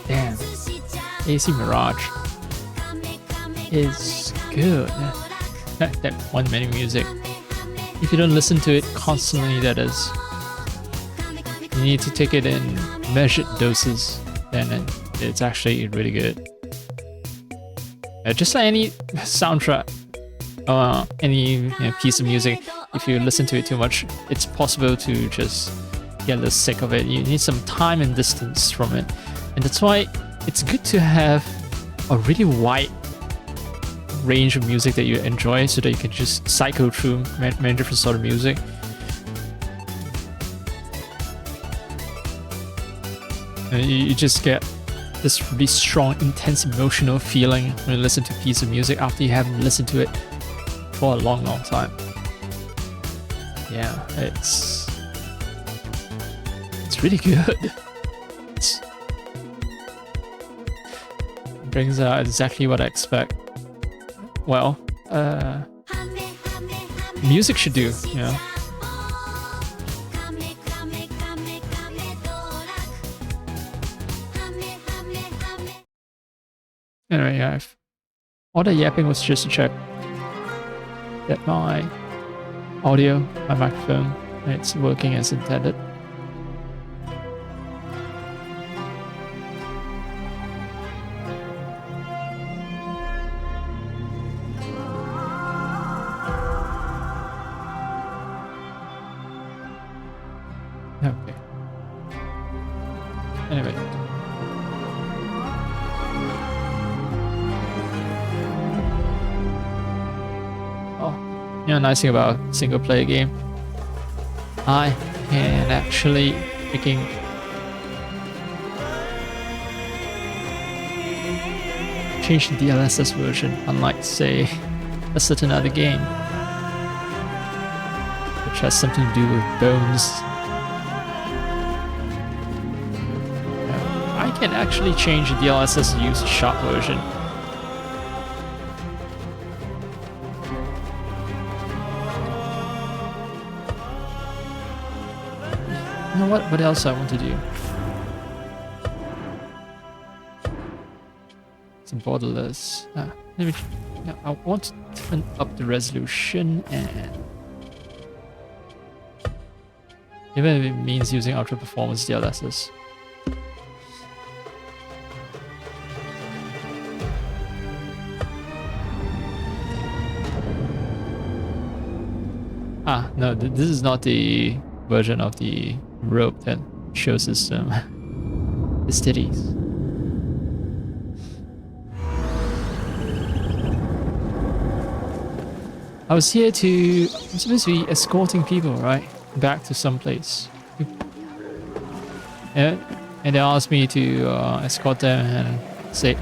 Damn. AC Mirage is good. That one menu music. If you don't listen to it constantly, that is, you need to take it in measured doses, then it's actually really good. Just like any soundtrack, any piece of music, if you listen to it too much, it's possible to just get a little sick of it. You need some time and distance from it, and that's why it's good to have a really wide range of music that you enjoy, so that you can just cycle through many different sort of music. And you just get this really strong, intense emotional feeling when you listen to a piece of music after you haven't listened to it for a long time. Yeah, it's really good. It brings out exactly what I expect. Well, music should do, you know. Anyway, yeah, all the yapping was just to check that my audio, my microphone, it's working as intended. Okay. Anyway. You know, nice thing about single player game, I can actually freaking change the DLSS version, unlike say a certain other game which has something to do with bones. I can actually change the DLSS to use a sharp version. You know what else I want to do? Some borderless. I want to turn up the resolution, and even if it means using ultra performance DLSS. No, this is not the version of the rope that shows us the titties. I'm supposed to be escorting people, right? Back to some place. Yeah, and they asked me to escort them and say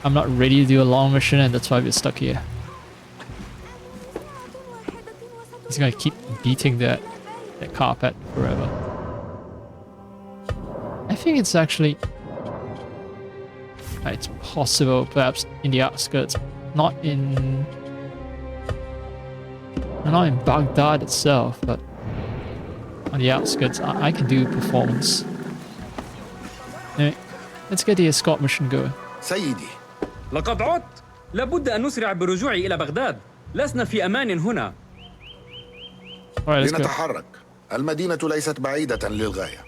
I'm not ready to do a long mission, and that's why we're stuck here. He's gonna keep beating that carpet forever. I think it's actually it's possible, perhaps in the outskirts, not in Baghdad itself, but on the outskirts. I can do performance. Anyway, let's get the escort mission going. سيدي لقد عدت. لابد أن نسرع بالرجوع إلى بغداد. لسنا في أمان هنا. لنتحرك. المدينة ليست بعيدة للغاية.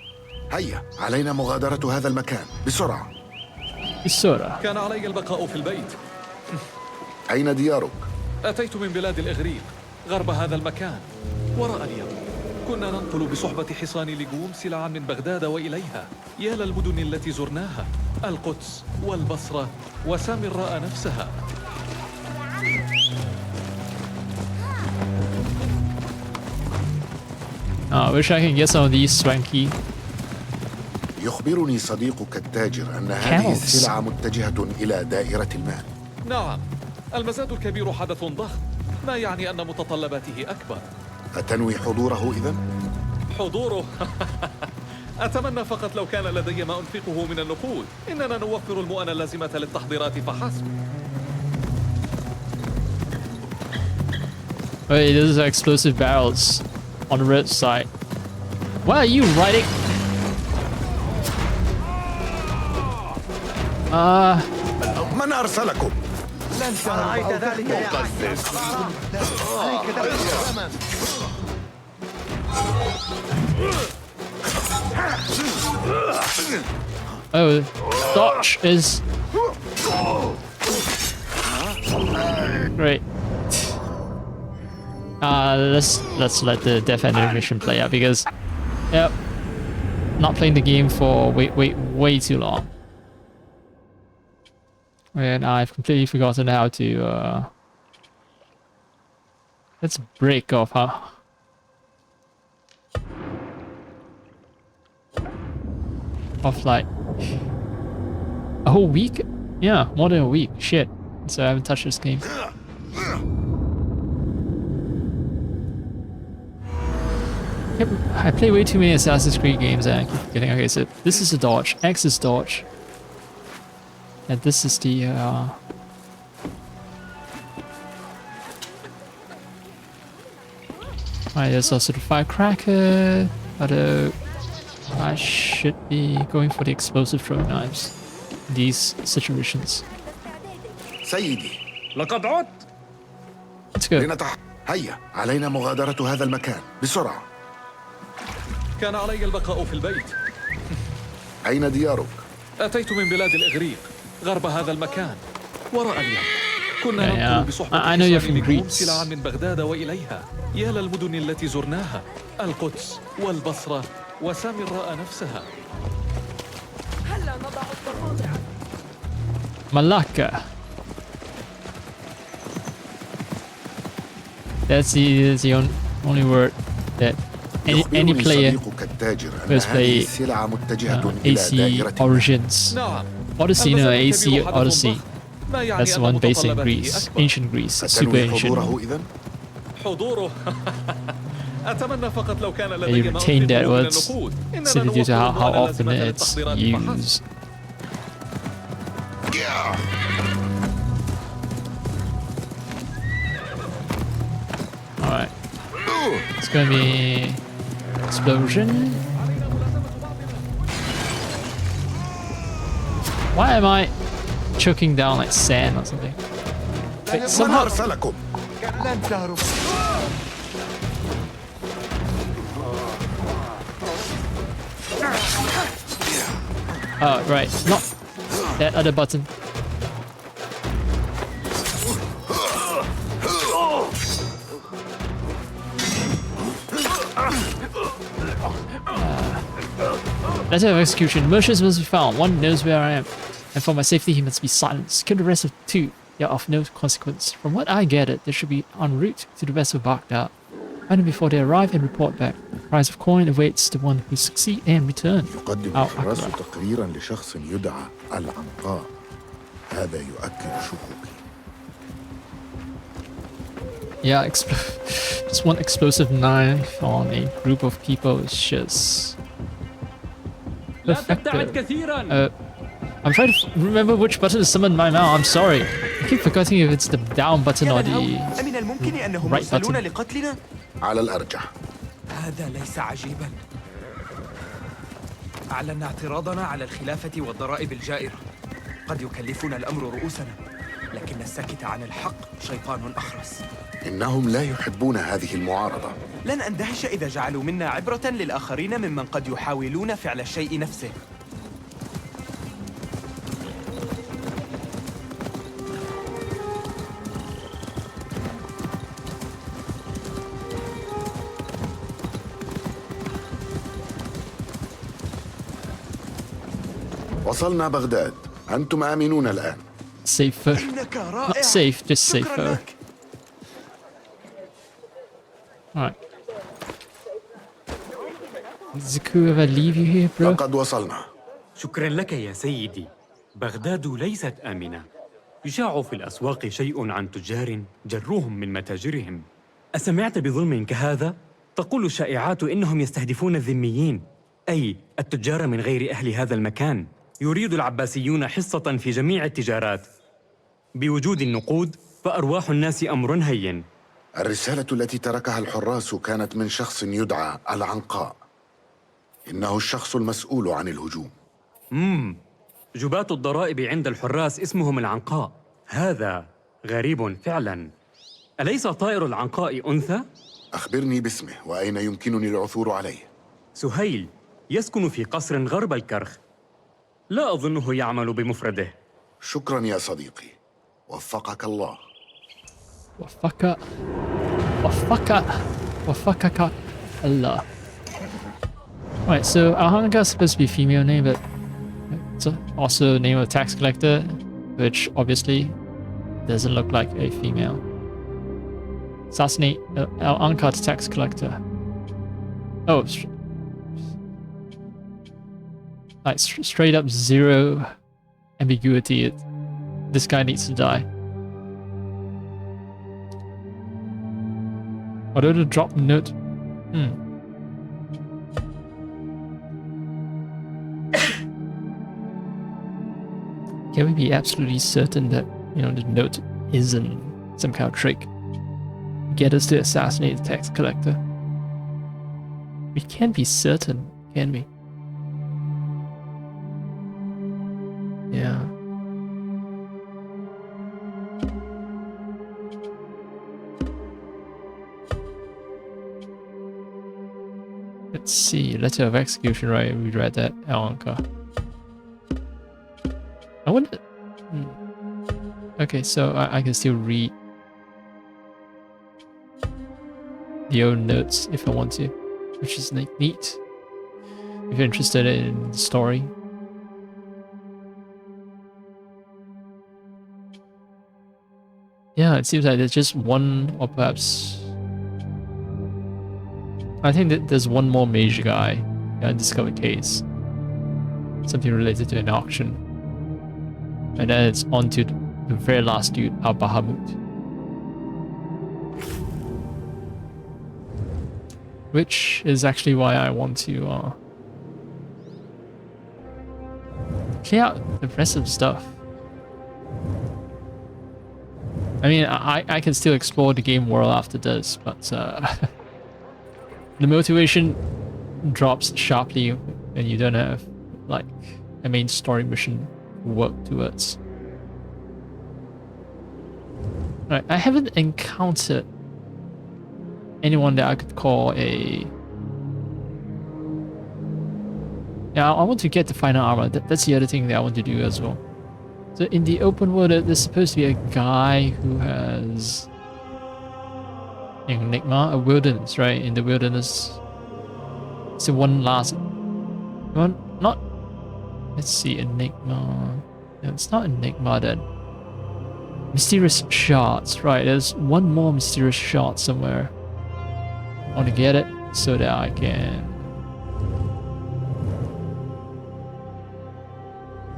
هيا، علينا مغادرة هذا المكان بسرعة. بسرعة. كان علي البقاء في البيت. أين ديارك؟ أتيت من بلاد الإغريق، غرب هذا المكان، وراء اليمن. كنا ننقل بصحبة حصان لجوم سلعا من بغداد وإليها. يا للمدن التي زرناها، القدس والبصرة وسامراء نفسها. I wish I can get some of these swanky. يخبرني صديقك التاجر أن هذه السلعة متجهة إلى دائرة المال. نعم، المزاد الكبير حدث ضخم، ما يعني أن متطلباته أكبر. أتنوي حضوره إذن؟ حضوره؟ أتمنى فقط لو كان لدي ما أنفقه من النقود. إننا نوفر المؤن اللازمة للتحضيرات فحسب. Wait, this is explosive barrels on the red side. Why are you riding? من أرسلكم؟ لن رأيت ذلك يا عليك دفع الثمن. Oh, dodge is great. Let's let the death animation play out because, yep, not playing the game for way too long, and I've completely forgotten how to. Let's break off, huh? Of like a whole week? Yeah, more than a week. Shit. So I haven't touched this game. Yep, I play way too many Assassin's Creed games and I keep forgetting. Okay, so this is a dodge. X is dodge. And this is the Alright, there's also the firecracker. Although I should be going for the explosive throwing knives in these situations. سيدي لقد عدت. Let's go. هيا علينا مغادرة هذا المكان بسرعة. كان علي البقاء في البيت. أين ديارك؟ أتيت من بلاد الإغريق غرب هذا المكان وراء اليم. كنا ننقل بصحبة حصان لجوم سلعا من بغداد وإليها. يا للمدن التي زرناها، القدس والبصرة وسامراء نفسها. هلا نضع الضفادع. Malacca. That's the only word that any player who has played AC Origins, Odyssey, no, AC Odyssey. That's the one based in Greece, ancient Greece, super ancient. They retain that words simply due to how often it's used. Alright. It's gonna be explosion. Why am I choking down like sand or something? Wait, somehow. Oh, right. Not that other button. Letter of execution. Merchants must be found. One knows where I am. And for my safety, he must be silenced. Kill the rest of two. They are of no consequence. From what I gathered, they should be en route to the west of Baghdad. Find them before they arrive and report back. Prize of coin awaits the one who succeed and return. يقدم الحراس تقريرا لشخص يدعى العنقاء. هذا يؤكد شكوكي. Yeah, just one explosive knife on a group of people is just effective. I'm trying to remember which button to summon my mount. I'm sorry. I keep forgetting if it's the down button or the right button. على الأرجح. هذا ليس عجيبا. أعلنا اعتراضنا على الخلافة والضرائب الجائرة. قد يكلفنا الأمر رؤوسنا، لكن الساكت عن الحق شيطان أخرس. إنهم لا يحبون هذه المعارضة. لن أندهش إذا جعلوا منا عبرة للآخرين ممن قد يحاولون فعل الشيء نفسه. وصلنا بغداد. أنتم آمنون الآن. Safer. Not safe, just safer. Alright. Does Zaku ever leave you here, bro? لقد وصلنا. شكرا لك يا سيدي. بغداد ليست آمنة. يشاع في الأسواق شيء عن تجار جروهم من متاجرهم. أسمعت بظلم كهذا؟ تقول الشائعات إنهم يستهدفون الذميين، أي التجار من غير أهل هذا المكان. يريد العباسيون حصة في جميع التجارات. بوجود النقود فأرواح الناس أمر هين. الرسالة التي تركها الحراس كانت من شخص يدعى العنقاء. إنه الشخص المسؤول عن الهجوم. جباة الضرائب عند الحراس اسمهم العنقاء. هذا غريب فعلا. أليس طائر العنقاء أنثى؟ أخبرني باسمه وأين يمكنني العثور عليه. سهيل، يسكن في قصر غرب الكرخ. لا أظنه يعمل بمفرده. شكرا يا صديقي، وفقك الله. وفقك Allah. Right, so Alhanga is supposed to be a female name, but it's also the name of a tax collector, which obviously doesn't look like a female. Assassinate Al-Ankar tax collector. Oh, like straight up zero ambiguity. This guy needs to die. Order to drop note. Can we be absolutely certain that, you know, the note isn't some kind of trick? Get us to assassinate the tax collector. We can't be certain, can we? Yeah. Let's see. Letter of execution, right? We read that. Alanka. I wonder. Okay, so I can still read the old notes if I want to, which is like neat. If you're interested in the story. Yeah, it seems like there's just one, or perhaps I think that there's one more major guy in undiscovered case. Something related to an auction. And then it's on to the very last dude, Al-Bahamut. Which is actually why I want to clear out the rest of the stuff. I mean, I can still explore the game world after this, but the motivation drops sharply when you don't have like a main story mission to work towards. Right, I haven't encountered anyone that I could call a... Yeah, I want to get the final armor. That's the other thing that I want to do as well. So in the open world, there's supposed to be a guy who has Enigma, a wilderness, right? In the wilderness, it's the one last one. Not. Let's see, Enigma. No, it's not Enigma then. Mysterious shards, right? There's one more mysterious shard somewhere. I want to get it so that I can.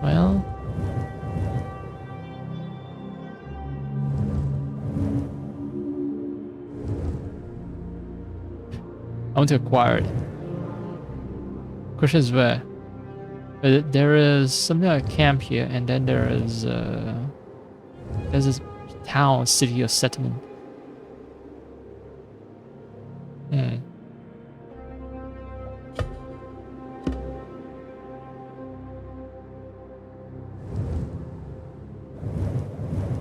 Well. I want to acquire it. Question is where? There is something like a camp here, and then there is there's this town, city, or settlement.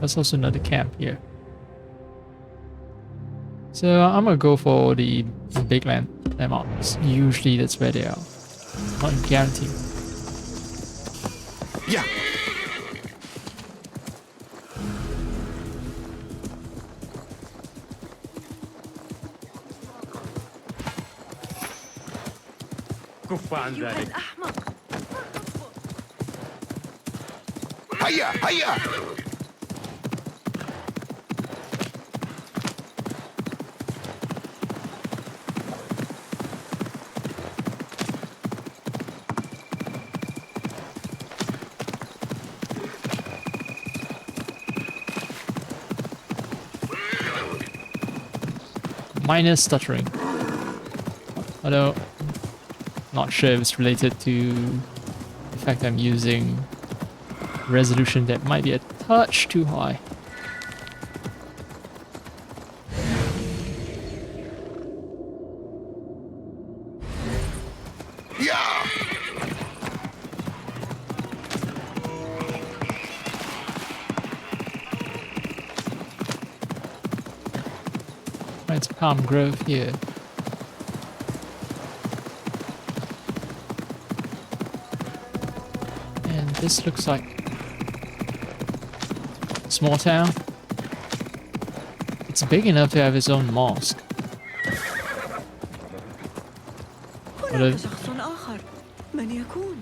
There's also another camp here. So I'm gonna go for the big land landmarks. Usually that's where they are. Not guaranteed. Yeah. كف عن ذلك. هيا هيا. Minor stuttering. Although, not sure if it's related to the fact I'm using resolution that might be a touch too high. Yeah. It's a palm grove here. And this looks like a small town. It's big enough to have its own mosque. هناك شخص آخر. من يكون؟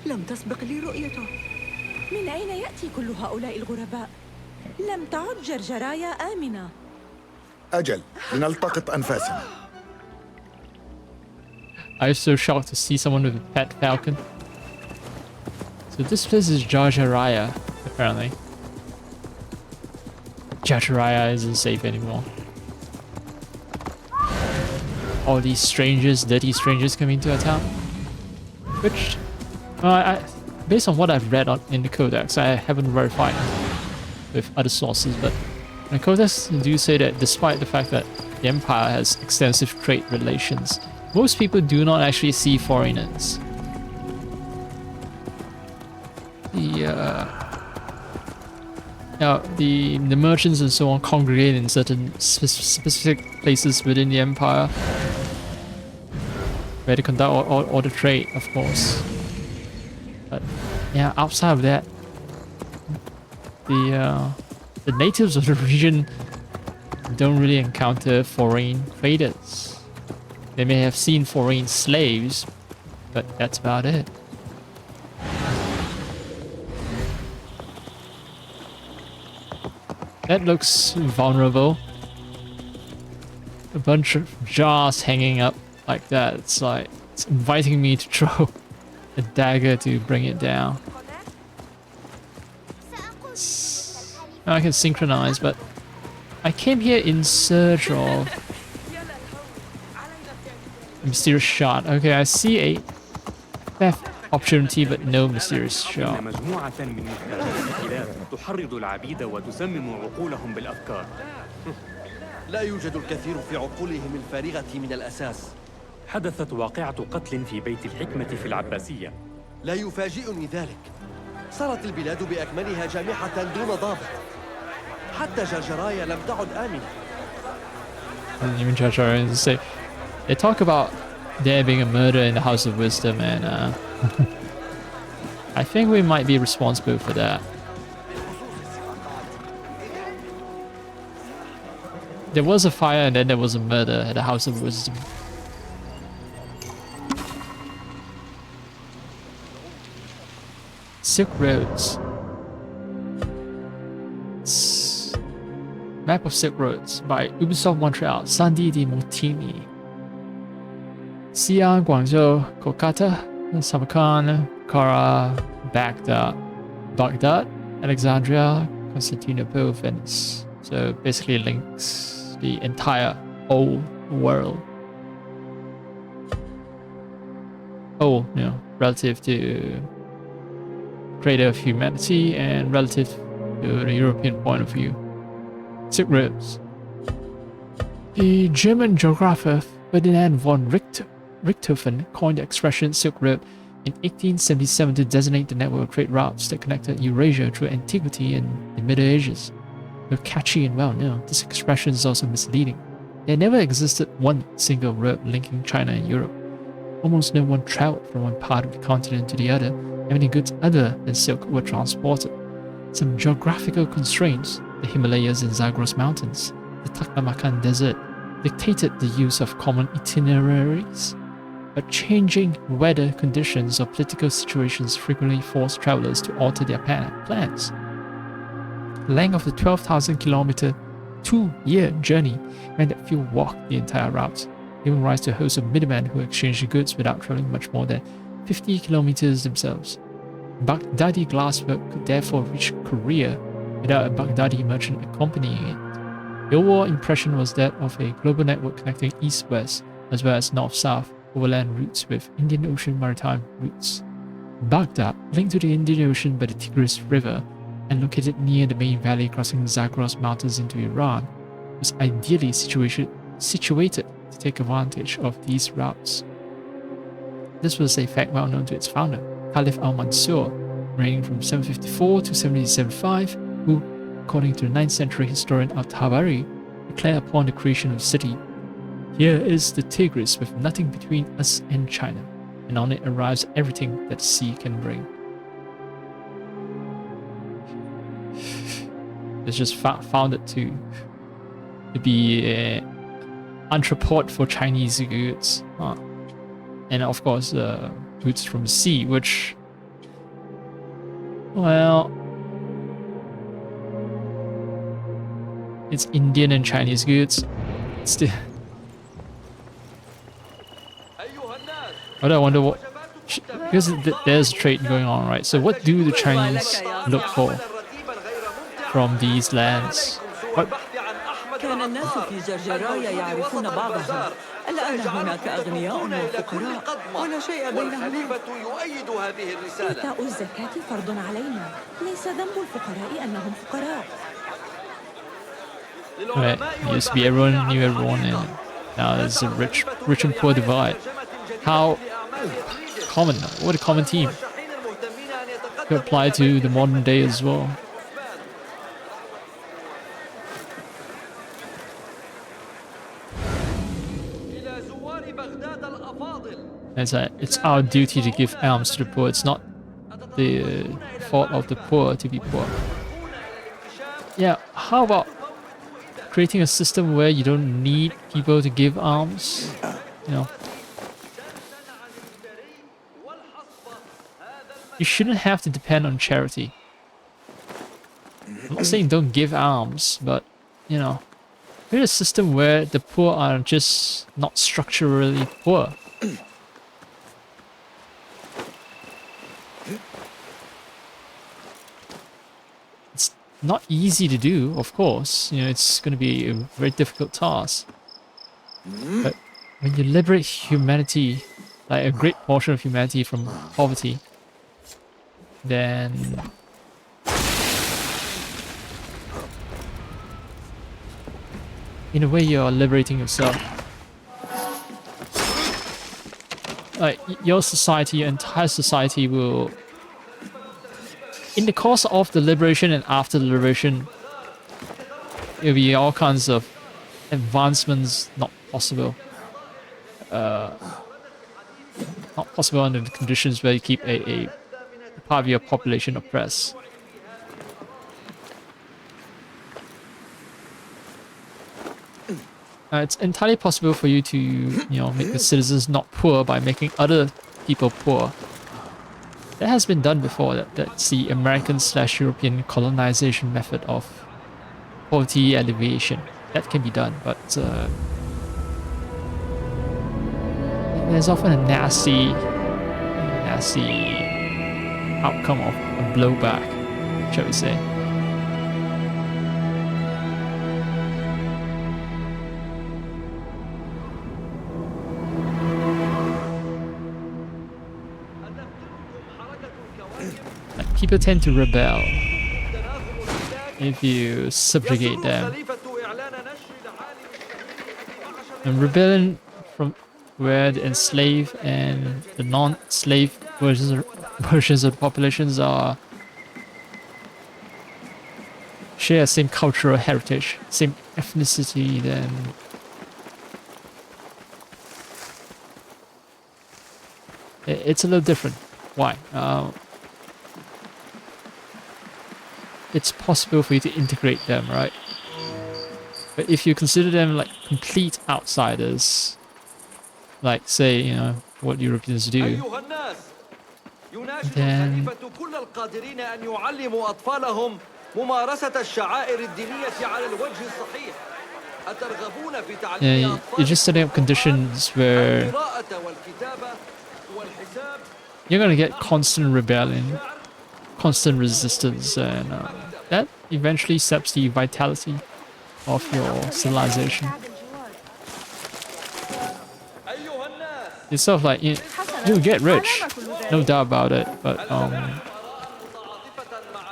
لم تسبق لي رؤيته. من أين يأتي كل هؤلاء الغرباء؟ لم تعد جرجرايا آمنة. أجل، لنلتقط أنفاسنا. I was so shocked to see someone with a pet falcon. So this place is Jarjaraya, apparently. Jarjaraya isn't safe anymore. All these strangers, dirty strangers coming to our town. Which, based on what I've read in the Codex, I haven't verified with other sources, but the Codex do say that despite the fact that the Empire has extensive trade relations, most people do not actually see foreigners. The merchants and so on congregate in certain specific places within the Empire where they conduct all the trade, of course. But yeah, outside of that, the natives of the region don't really encounter foreign traders. They may have seen foreign slaves, but that's about it. That looks vulnerable. A bunch of jars hanging up like that. It's like it's inviting me to throw a dagger to bring it down. I can synchronize, but I came here in search of a mysterious shot. Okay, I see a theft opportunity, but no mysterious shot. مجموعة من مفترسات الكلاب تحرض العبيد وتسمم عقولهم بالأفكار. لا يوجد الكثير في عقولهم الفارغة من الأساس. حدثت واقعة قتل في بيت الحكمة في العباسية. لا يفاجئني ذلك. صارت البلاد بأكملها جامحة دون ضابط. حتى جرجرايا لم تعد آمنة. Even Jarjaraya is safe. They talk about there being a murder in the House of Wisdom, and I think we might be responsible for that. There was a fire and then there was a murder at the House of Wisdom. Silk Roads. Map of Silk Roads by Ubisoft Montreal, Sandy Di Montini. Xi'an, Guangzhou, Kolkata, Samarkand, Bukhara, Baghdad, Alexandria, Constantinople, Venice. So basically links the entire old world. Oh, you know, relative to creator of humanity and relative to the European point of view. Silk Roads. The German geographer Ferdinand von Richthofen coined the expression Silk Road in 1877 to designate the network of trade routes that connected Eurasia through antiquity and the Middle Ages. Though catchy and well known, this expression is also misleading. There never existed one single road linking China and Europe. Almost no one traveled from one part of the continent to the other, and many goods other than silk were transported. Some geographical constraints, the Himalayas and Zagros Mountains, the Taklamakan Desert, dictated the use of common itineraries, but changing weather conditions or political situations frequently forced travelers to alter their plans. The length of the 12,000-kilometer, 2-year journey meant that few walked the entire route, giving rise to a host of middlemen who exchanged goods without traveling much more than 50 kilometers themselves. Baghdadi glasswork could therefore reach Korea without a Baghdadi merchant accompanying it. The overall impression was that of a global network connecting east-west as well as north-south overland routes with Indian Ocean maritime routes. Baghdad, linked to the Indian Ocean by the Tigris River and located near the main valley crossing the Zagros Mountains into Iran, was ideally situated to take advantage of these routes. This was a fact well known to its founder, Caliph al-Mansur, reigning from 754 to 775, who, according to the 9th century historian al-Tabari, declare upon the creation of the city. Here is the Tigris with nothing between us and China, and on it arrives everything that the sea can bring. It's just founded to be an entrepot for Chinese goods, and of course goods from the sea, which, well, it's Indian and Chinese goods. Still, but I wonder what, because there's trade going on, right? So what do the Chinese look for from these lands? What? كان الناس في جرجرايا يعرفون بعضهم. الآن هناك أغنياء وفقراء ولا شيء بينهما. إيتاء الزكاة فرض علينا. ليس ذنب الفقراء أنهم فقراء. Right. It used to be everyone knew everyone, and now there's a rich and poor divide. How common? What a common theme. Could apply to the modern day as well. It's our duty to give alms to the poor. It's not the fault of the poor to be poor. Yeah, how about creating a system where you don't need people to give alms? You know, you shouldn't have to depend on charity. I'm not saying don't give alms, but, you know, create a system where the poor are just not structurally poor. It's not easy to do, of course. You know, it's going to be a very difficult task. But when you liberate humanity, like a great portion of humanity from poverty, then in a way you're liberating yourself. Like your society, your entire society will, in the course of the liberation and after the liberation, there'll be all kinds of advancements not possible. Not possible under the conditions where you keep a part of your population oppressed. It's entirely possible for you to, you know, make the citizens not poor by making other people poor. That has been done before. That's the American/European colonization method of poverty alleviation. That can be done, but there's often a nasty outcome of a blowback, shall we say. Like, people tend to rebel if you subjugate them. And rebellion from where the enslaved and the non-slave versions of the populations are share same cultural heritage, same ethnicity, then it's a little different. Why? It's possible for you to integrate them, right? But if you consider them like complete outsiders, like say, you know, what Europeans do, then yeah, you're just setting up conditions where you're gonna get constant rebellion, constant resistance, and that eventually saps the vitality of your civilization. It's sort of like, you get rich, no doubt about it, but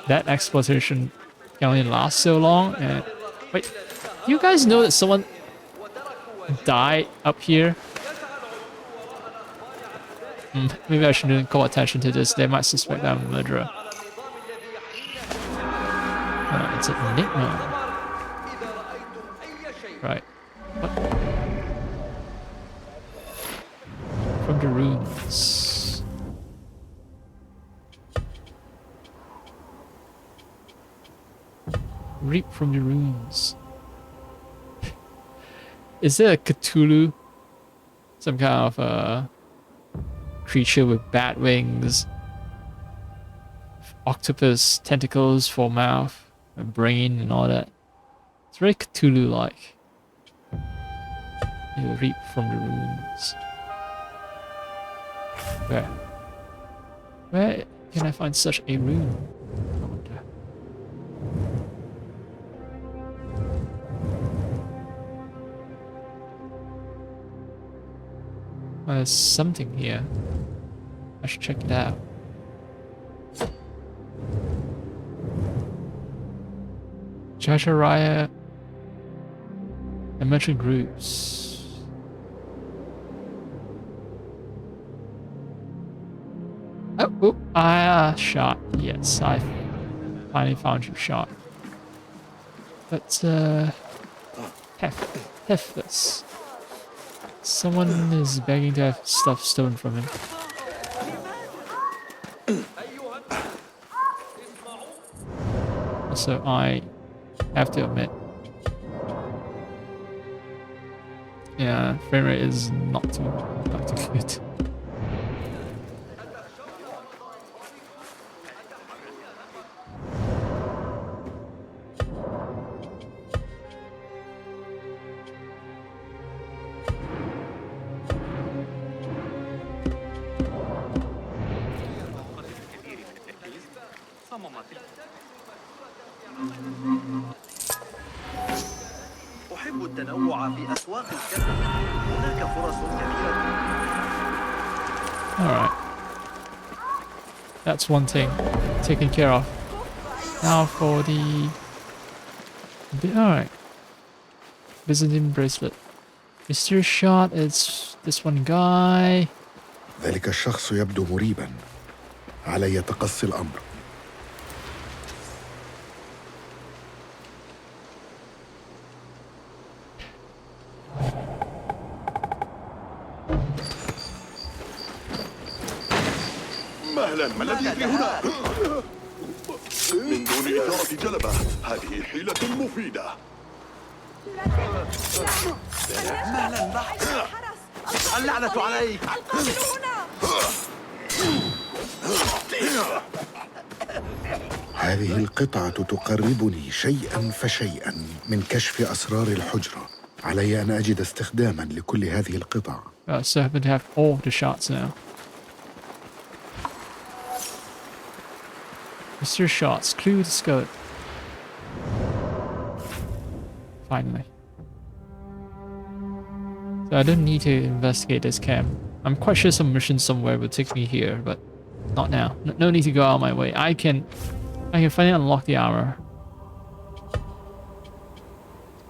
that exploitation can only last so long. And wait, you guys know that someone died up here? Maybe I shouldn't call attention to this. They might suspect I'm a murderer. It's an enigma. from the ruins. Reap from the ruins. Is there a Cthulhu? Some kind of creature with bat wings, octopus tentacles for mouth, a brain and all that. It's very Cthulhu-like. You reap from the ruins. Where can I find such a rune? I wonder. Well, there's something here. I should check it out. Jajariah and merchant groups. Shot. Yes, I finally found you, shot. But Hefless. Someone is begging to have stuff stolen from him. Also, I have to admit, yeah, frame rate is not too good. أحب التنوع في أسواق الكهف. هناك فرص كثيرة. Alright. That's one thing taken care of. Now for the... Alright. Byzantine bracelet. Mysterious shot, it's this one guy. ذلك الشخص يبدو مريبا. علي تقصي الأمر. مهلا، ما الذي يجري هنا؟ من دون إثارة جلبة، هذه حيلة مفيدة. مهلا بحث. اللعنة عليك. هذه القطعة تقربني شيئا فشيئا من كشف أسرار الحجرة. علي أن أجد استخداما لكل هذه القطع. So I happen to have all the shots now. Mysterious shots, clue discovered. Finally. So I don't need to investigate this camp. I'm quite sure some mission somewhere will take me here, but not now. No need to go out of my way. I can finally unlock the armor.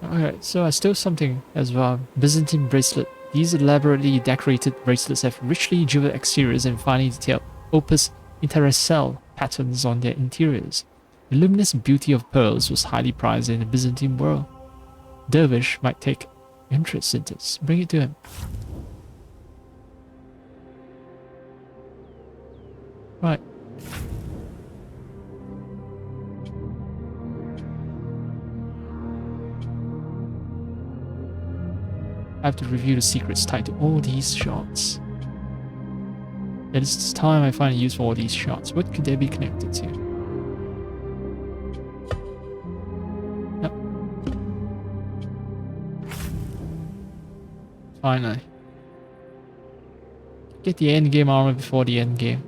Alright, so I stole something as well. Byzantine bracelet. These elaborately decorated bracelets have richly jeweled exteriors and finely detailed opus intercell patterns on their interiors. The luminous beauty of pearls was highly prized in the Byzantine world. Dervish might take interest in this. Bring it to him. Right. I have to review the secrets tied to all these shots. It is time I find a use for all these shots. What could they be connected to? Yep. Finally. Get the endgame armor before the endgame.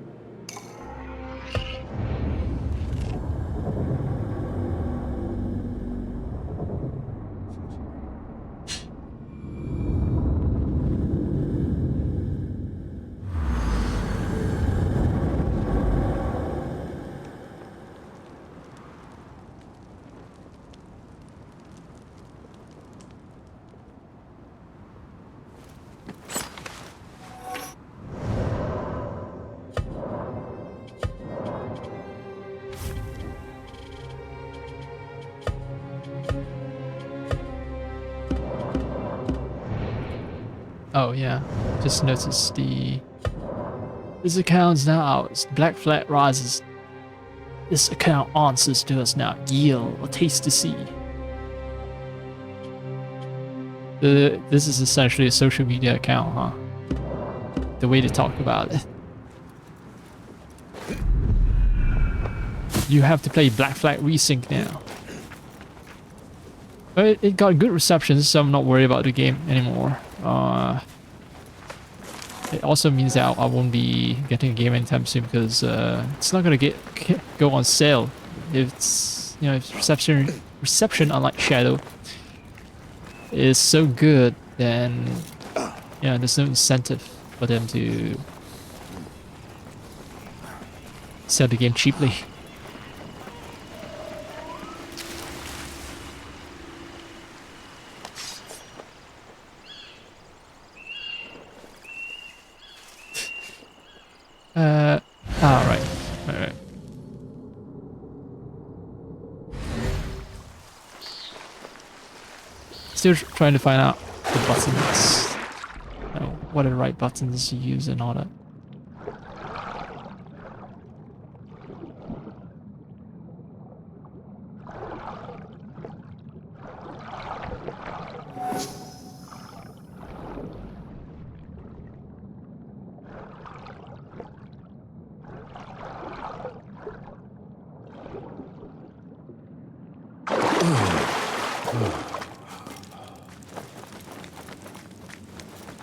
Oh yeah, just noticed this account is now ours. Black flag rises. This account answers to us now. Yield or taste to see. This is essentially a social media account, huh? The way they talk about it. You have to play Black Flag Resync now. But it got good reception, so I'm not worried about the game anymore. It also means that I won't be getting a game anytime soon because it's not gonna go on sale. If it's, you know, if reception unlike Shadow is so good, then yeah, there's no incentive for them to sell the game cheaply. Alright. Still trying to find out the buttons. You know, what are the right buttons to use and all that.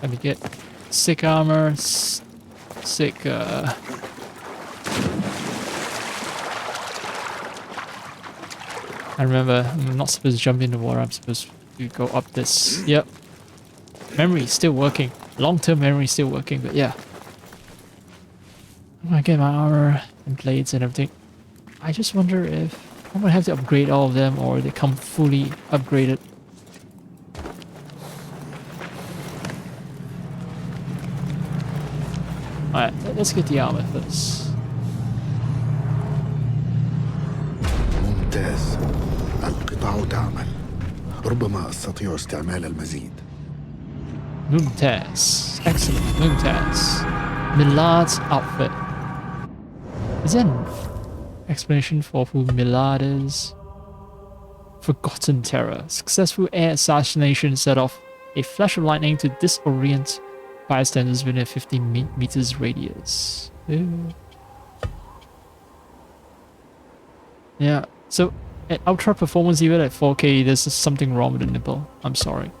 Let me get sick armor, sick I remember I'm not supposed to jump in the water, I'm supposed to go up this. Yep. Memory still working. Long-term memory still working, but yeah. I'm gonna get my armor and blades and everything. I just wonder if I'm gonna have to upgrade all of them or they come fully upgraded. Alright, let's get the armor first. ممتاز. القطع تعمل. ربما أستطيع استعمال المزيد. Mumtaz. Excellent. Mumtaz. Milad's outfit. Is there an explanation for who Milad is? Forgotten terror. Successful air assassination set off a flash of lightning to disorient bystanders within a 50 meters radius. Ooh. Yeah, so at ultra performance even at 4K, there's something wrong with the nipple. I'm sorry.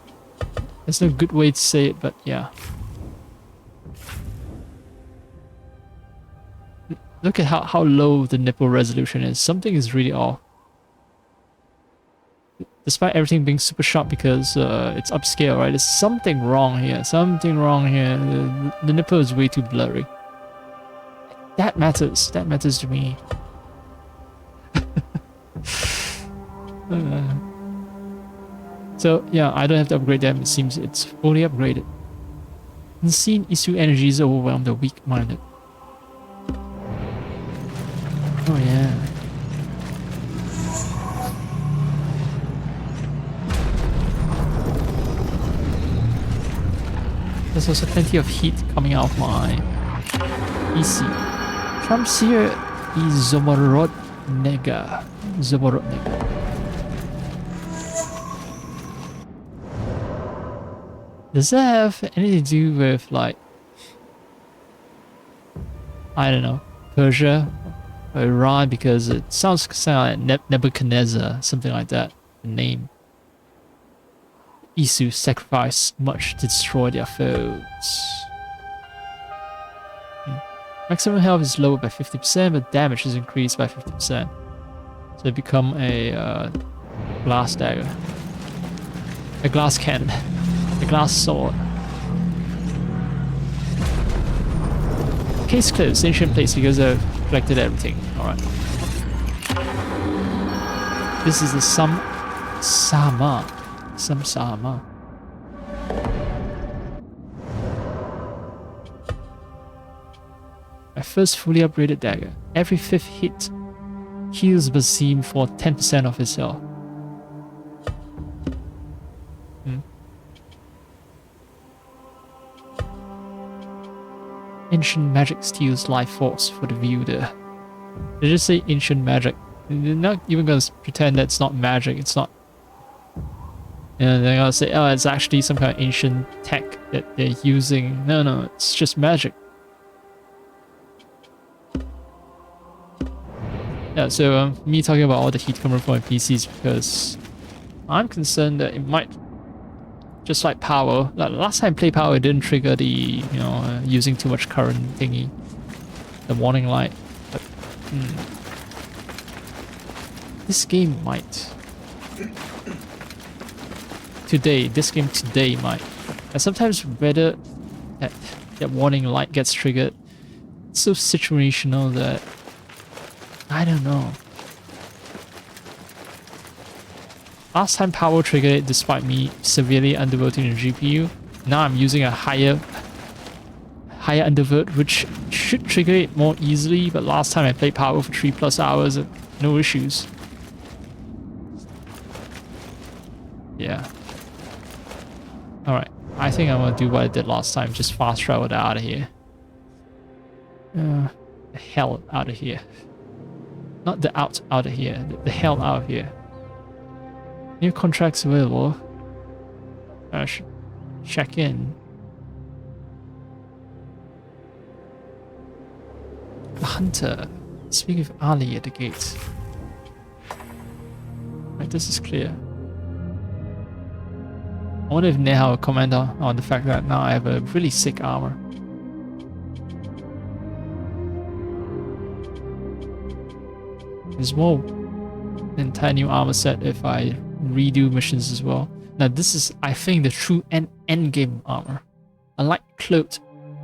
There's no good way to say it, but yeah. Look at how low the nipple resolution is. Something is really off. Despite everything being super sharp because it's upscale, right? There's something wrong here. Something wrong here. The nipple is way too blurry. That matters. That matters to me. So yeah, I don't have to upgrade them. It seems it's fully upgraded. Unseen issue energies overwhelm the weak-minded. Oh yeah. There's also plenty of heat coming out of my PC. Trump's here is Zomorodnega. Zomorodnega. Does that have anything to do with, like, I don't know, Persia or Iran? Because it sounds like Nebuchadnezzar, something like that, the name. Isu sacrificed much to destroy their foes. Maximum health is lowered by 50%, but damage is increased by 50%. So it become a glass dagger. A glass cannon. A glass sword. Case closed. Ancient place because I've collected everything. Alright. This is the Sama. Sama. My first fully upgraded dagger. Every 5th hit heals Basim for 10% of his health. Ancient magic steals life force for the wielder. They just say ancient magic. They're not even gonna pretend that it's not magic. It's not. And they're gonna say, oh, it's actually some kind of ancient tech that they're using. No, no, it's just magic. Yeah, so me talking about all the heat coming from my PCs because I'm concerned that it might, just like power. Like last time I played power, it didn't trigger the, you know, using too much current thingy, the warning light. But this game might. This game today might. And sometimes whether that warning light gets triggered, it's so situational that I don't know. Last time power triggered it despite me severely undervolting the GPU. Now I'm using a higher undervolt, which should trigger it more easily, but last time I played power for 3+ hours and no issues. Yeah. Alright, I think I'm gonna do what I did last time, just fast travel out of here. The hell out of here. Not the out of here, the hell out of here. New contracts available. I should check in. The hunter. Speaking of Ali at the gate. Right, this is clear. I wonder if Neha will comment on the fact that now I have a really sick armor. There's more entire new armor set if I redo missions as well. Now this is, I think, the true end game armor. A light cloak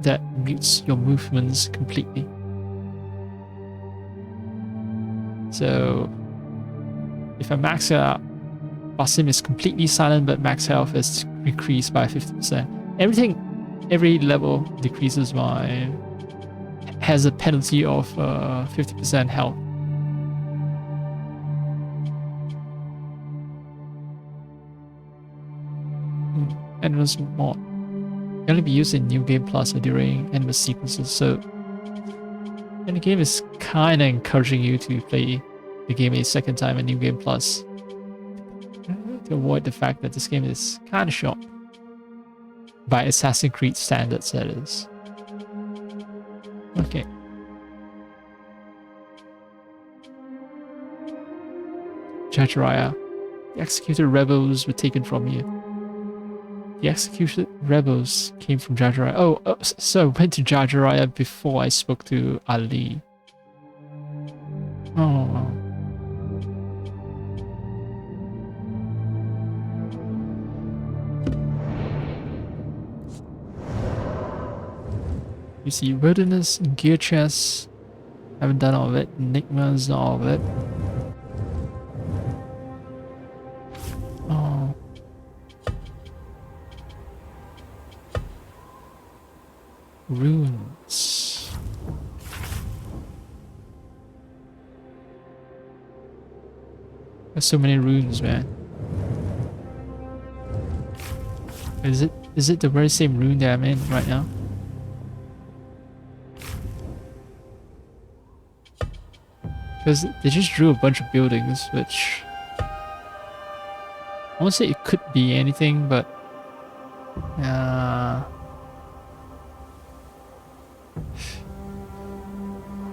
that mutes your movements completely. So if I max it out, Basim is completely silent, but max health is increased by 50%. Every level decreases by, has a penalty of 50% health. Endless mod can only be used in New Game Plus or during endless sequences, so and the game is kind of encouraging you to play the game a second time in New Game Plus to avoid the fact that this game is kind of short by Assassin's Creed standards, that is. Okay. Jajariah. The executed rebels were taken from you. The executed rebels came from Jajariah. Oh, so I went to Jajariah before I spoke to Ali. Oh. You see wilderness and gear chests. Haven't done all of it. Enigmas, not all of it. Oh. Runes. There's so many runes, man. Is it the very same rune that I'm in right now? Because they just drew a bunch of buildings, which I won't say it could be anything, but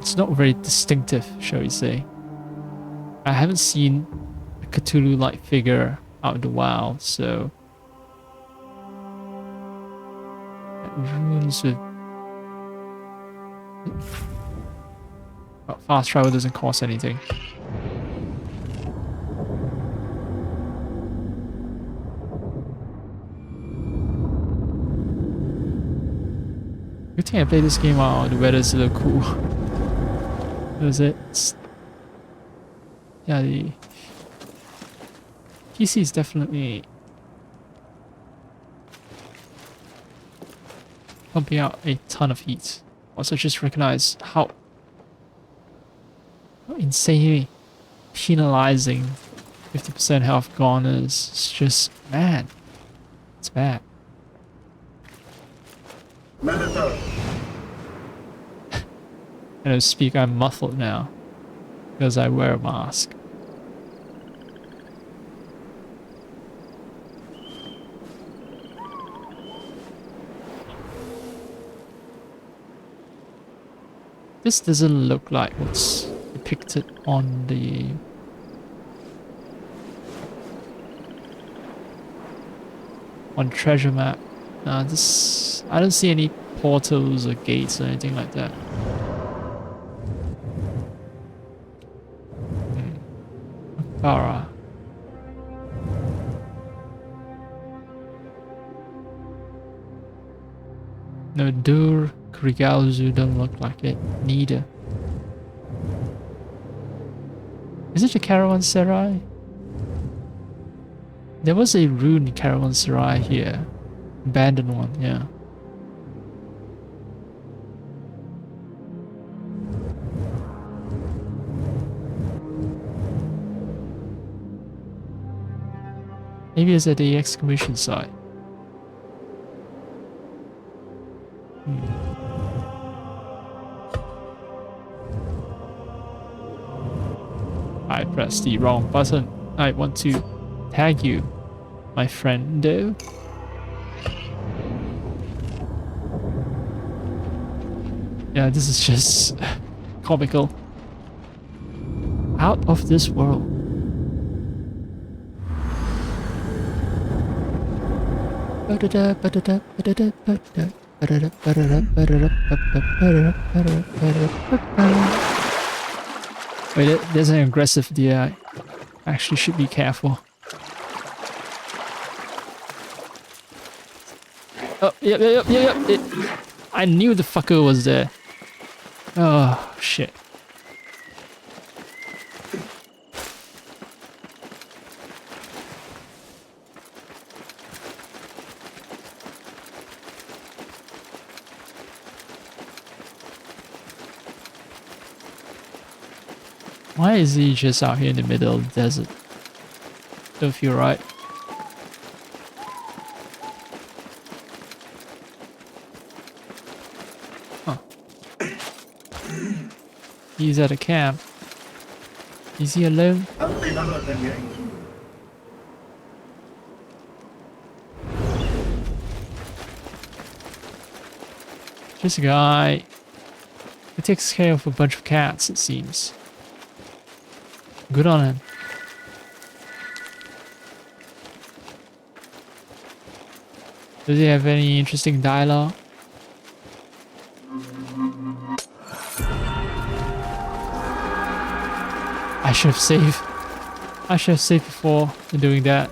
it's not very distinctive, shall we say. I haven't seen a Cthulhu-like figure out in the wild, so runes with fast travel doesn't cost anything. Good thing I played this game while the weather's a little cool. Because it's... yeah, the PC is definitely pumping out a ton of heat. Also just recognize how insanely penalizing 50% health gone is. It's just, man, it's bad. When I speak, I'm muffled now because I wear a mask. This doesn't look like what's depicted on the treasure map. This I don't see any portals or gates or anything like that. Ankara. No, Dur, Krigalzu don't look like it neither. Is it a caravanserai? There was a ruined caravanserai here. Abandoned one, yeah. Maybe it's at the excavation site. I pressed the wrong button. I want to tag you, my friendo. Yeah, this is just comical. Out of this world. Wait, there's an aggressive deer. I actually should be careful. Oh, yep. I knew the fucker was there. Oh, shit. Why is he just out here in the middle of the desert? Don't feel right. Huh. He's at a camp. Is he alone? Just a guy who takes care of a bunch of cats, it seems. Good on him. Does he have any interesting dialogue? I should have saved. I should have saved before doing that.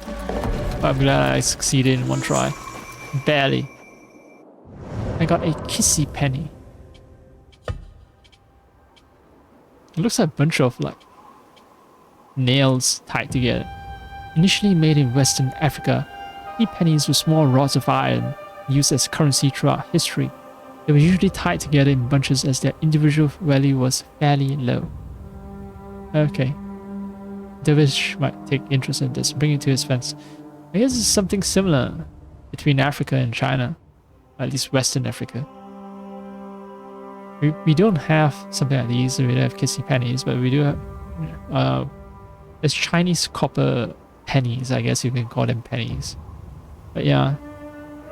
But I'm glad I succeeded in one try. Barely. I got a kissy penny. It looks like a bunch of like nails tied together. Initially made in Western Africa, key pennies were small rods of iron used as currency throughout history. They were usually tied together in bunches as their individual value was fairly low. Okay. Dervish might take interest in this, bring it to his fence. I guess it's something similar between Africa and China, at least Western Africa. We don't have something like these, we don't have kissy pennies, but we do have there's Chinese copper pennies, I guess you can call them pennies. But yeah,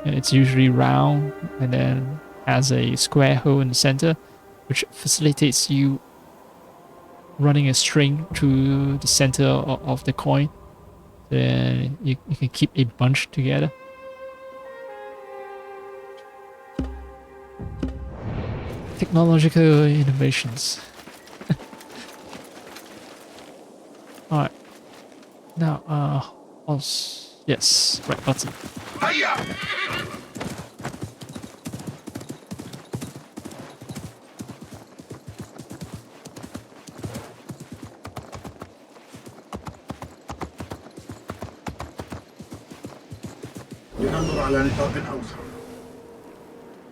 it's usually round and then has a square hole in the center, which facilitates you running a string through the center of the coin. Then you can keep a bunch together. Technological innovations. Alright. Now, yes, right button.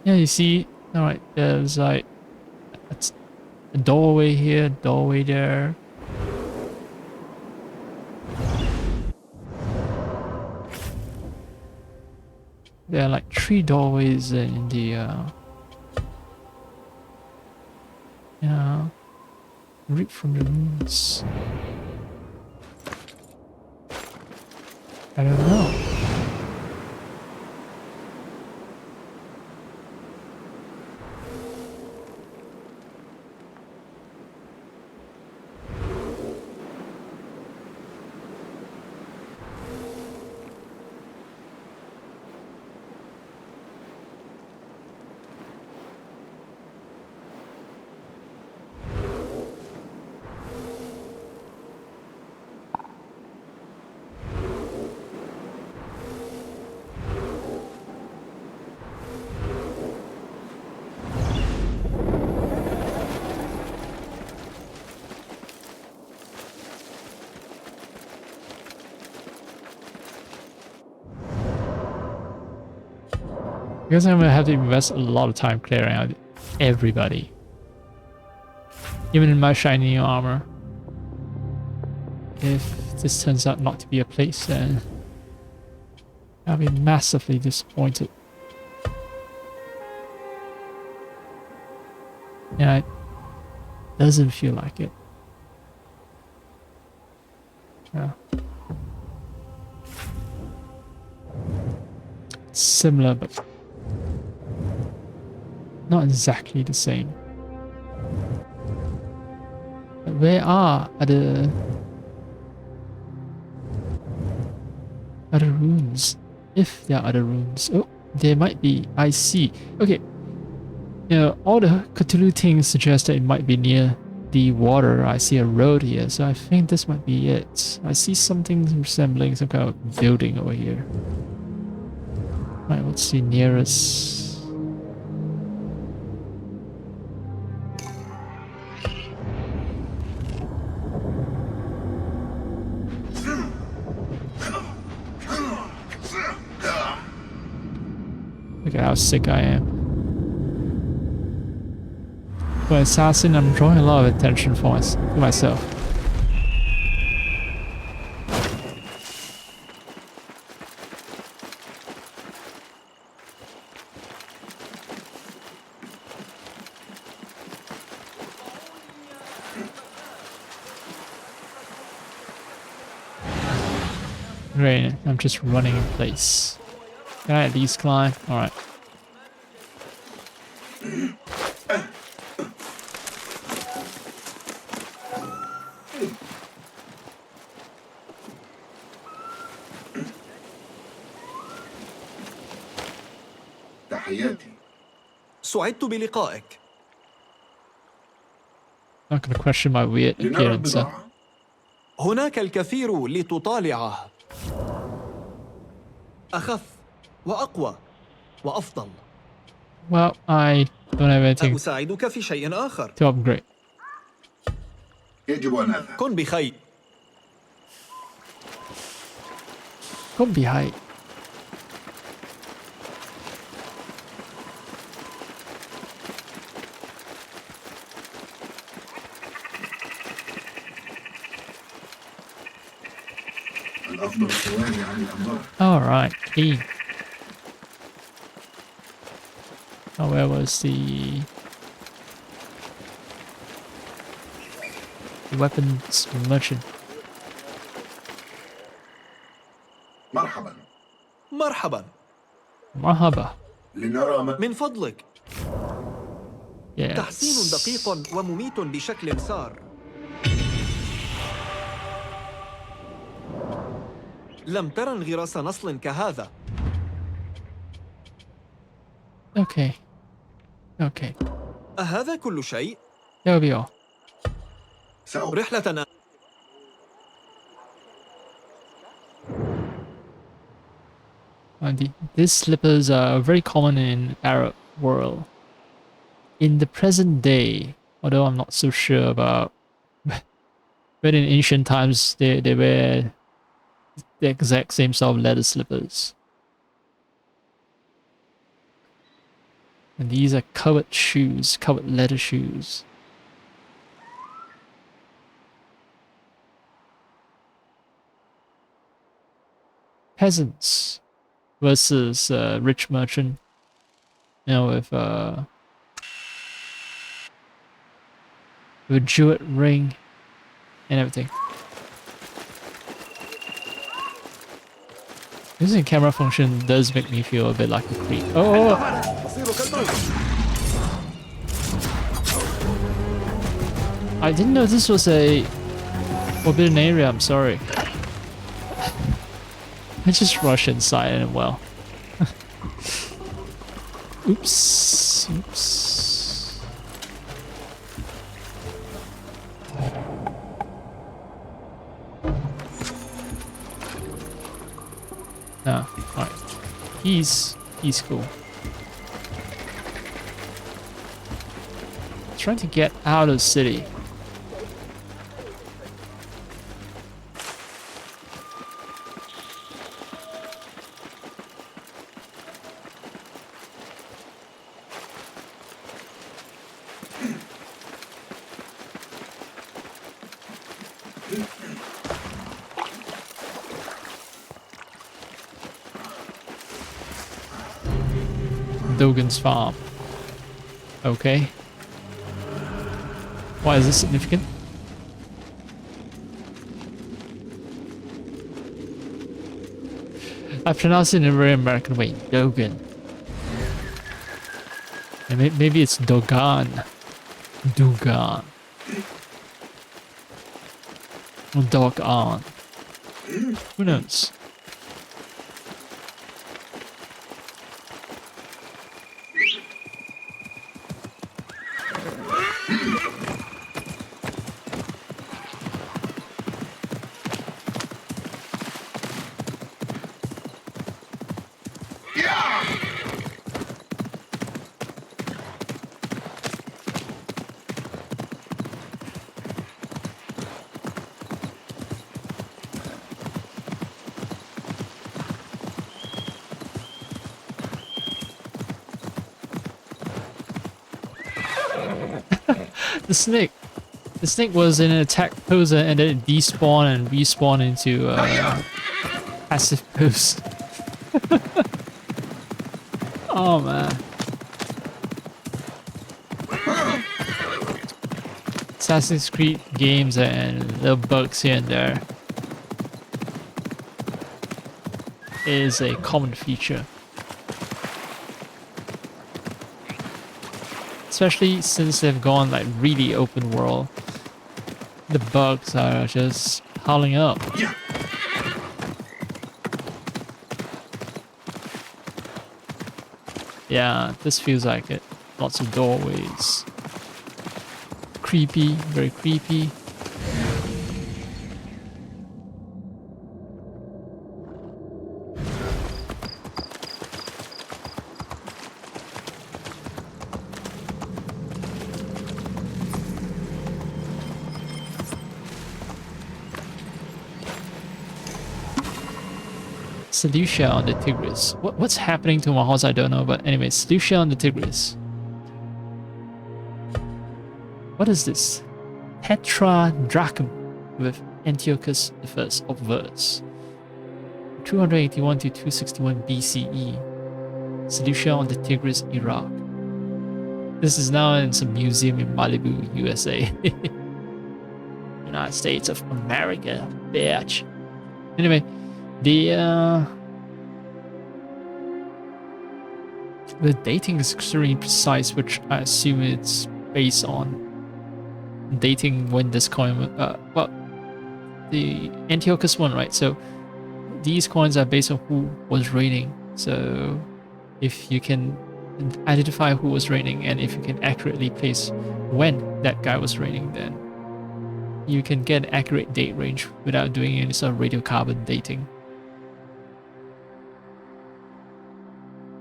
Yeah, you see, alright, there's like a doorway here, doorway there. There are like 3 doorways in the yeah, Read from the runes. I don't know. Because I'm gonna have to invest a lot of time clearing out everybody. Even in my shiny new armor. If this turns out not to be a place, then I'll be massively disappointed. Yeah, it doesn't feel like it. Yeah. It's similar, but not exactly the same. But where are other runes? If there are other runes. Oh, there might be. I see. Okay. You know, all the Cthulhu things suggest that it might be near the water. I see a road here, so I think this might be it. I see something resembling some kind of building over here. Right, what's the nearest? Look at how sick I am. For assassin, I'm drawing a lot of attention for myself. Great, I'm just running in place. Can I at least climb? Alright. تحياتي. سعدت بلقائك. Not gonna question my weird appearance. هناك الكثير لتطالعه. أخف وأقوى وأفضل. Well, I don't have anything أساعدك في شيء آخر. to upgrade. يجب أن أذهب. كن بخير. Could be high. الأفضل التوالي عن الأنظار. Alright, key. Oh, where was the weapons merchant? مرحبا. مرحبا. Mahaba. لنرى من فضلك. Yes. تحسين دقيق ومميت بشكل سار. لم ترى انغراس نصل كهذا. Okay. Okay. أهذا كل شيء؟ There we are. رحلة These slippers are very common in Arab world. In the present day, although I'm not so sure about, but in ancient times they wear the exact same sort of leather slippers. And these are covered shoes, covered leather shoes. Peasants versus rich merchant. You know, with with a jeweled ring and everything. Using camera function does make me feel a bit like a creep. Oh! I didn't know this was a forbidden area, I'm sorry. I just rushed inside and well. Oops. Oops. No, alright. He's cool. Trying to get out of the city. Dogan's farm. Okay. Why is this significant? I pronounce it in a very American way. Dogan. And maybe it's Dogan. Dogan. Or Dogan. Who knows? The snake was in an attack pose and then it despawned and respawned into passive pose. Oh man. Assassin's Creed games and little bugs here and there is a common feature. Especially since they've gone like really open world. The bugs are just piling up. Yeah, this feels like it. Lots of doorways. Creepy, very creepy. Seleucia on the Tigris. What's happening to my horse? I don't know, but anyway, Seleucia on the Tigris. What is this? Tetradrachm with Antiochus I of verse. 281 to 261 BCE. Seleucia on the Tigris, Iraq. This is now in some museum in Malibu, USA. United States of America, bitch. Anyway, the dating is extremely precise, which I assume it's based on dating when this coin, well, the Antiochus one, right? So these coins are based on who was reigning. So if you can identify who was reigning and if you can accurately place when that guy was reigning, then you can get an accurate date range without doing any sort of radiocarbon dating.